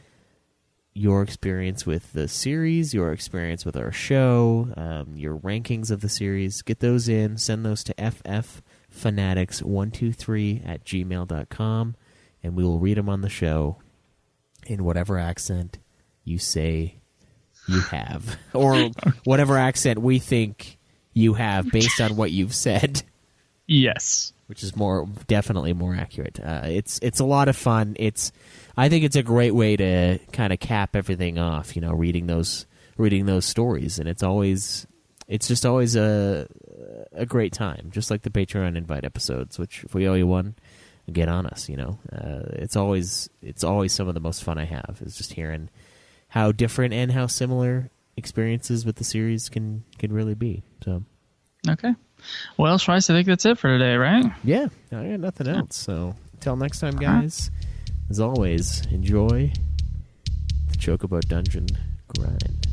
your experience with the series, your experience with our show, your rankings of the series. Get those in. Send those to fffanatics123@gmail.com, and we will read them on the show in whatever accent you say you have, or whatever accent we think you have based on what you've said. Yes, which is definitely more accurate. It's a lot of fun. I think it's a great way to kind of cap everything off. Reading those stories, and it's just always a great time. Just like the Patreon invite episodes, which if we owe you one, get on us. It's always some of the most fun I have is just hearing how different and how similar experiences with the series can really be. So, okay. Well, Schweiss, I think that's it for today, right? Yeah, I got nothing else. So, until next time, guys, as always, enjoy the Chocobo Dungeon grind.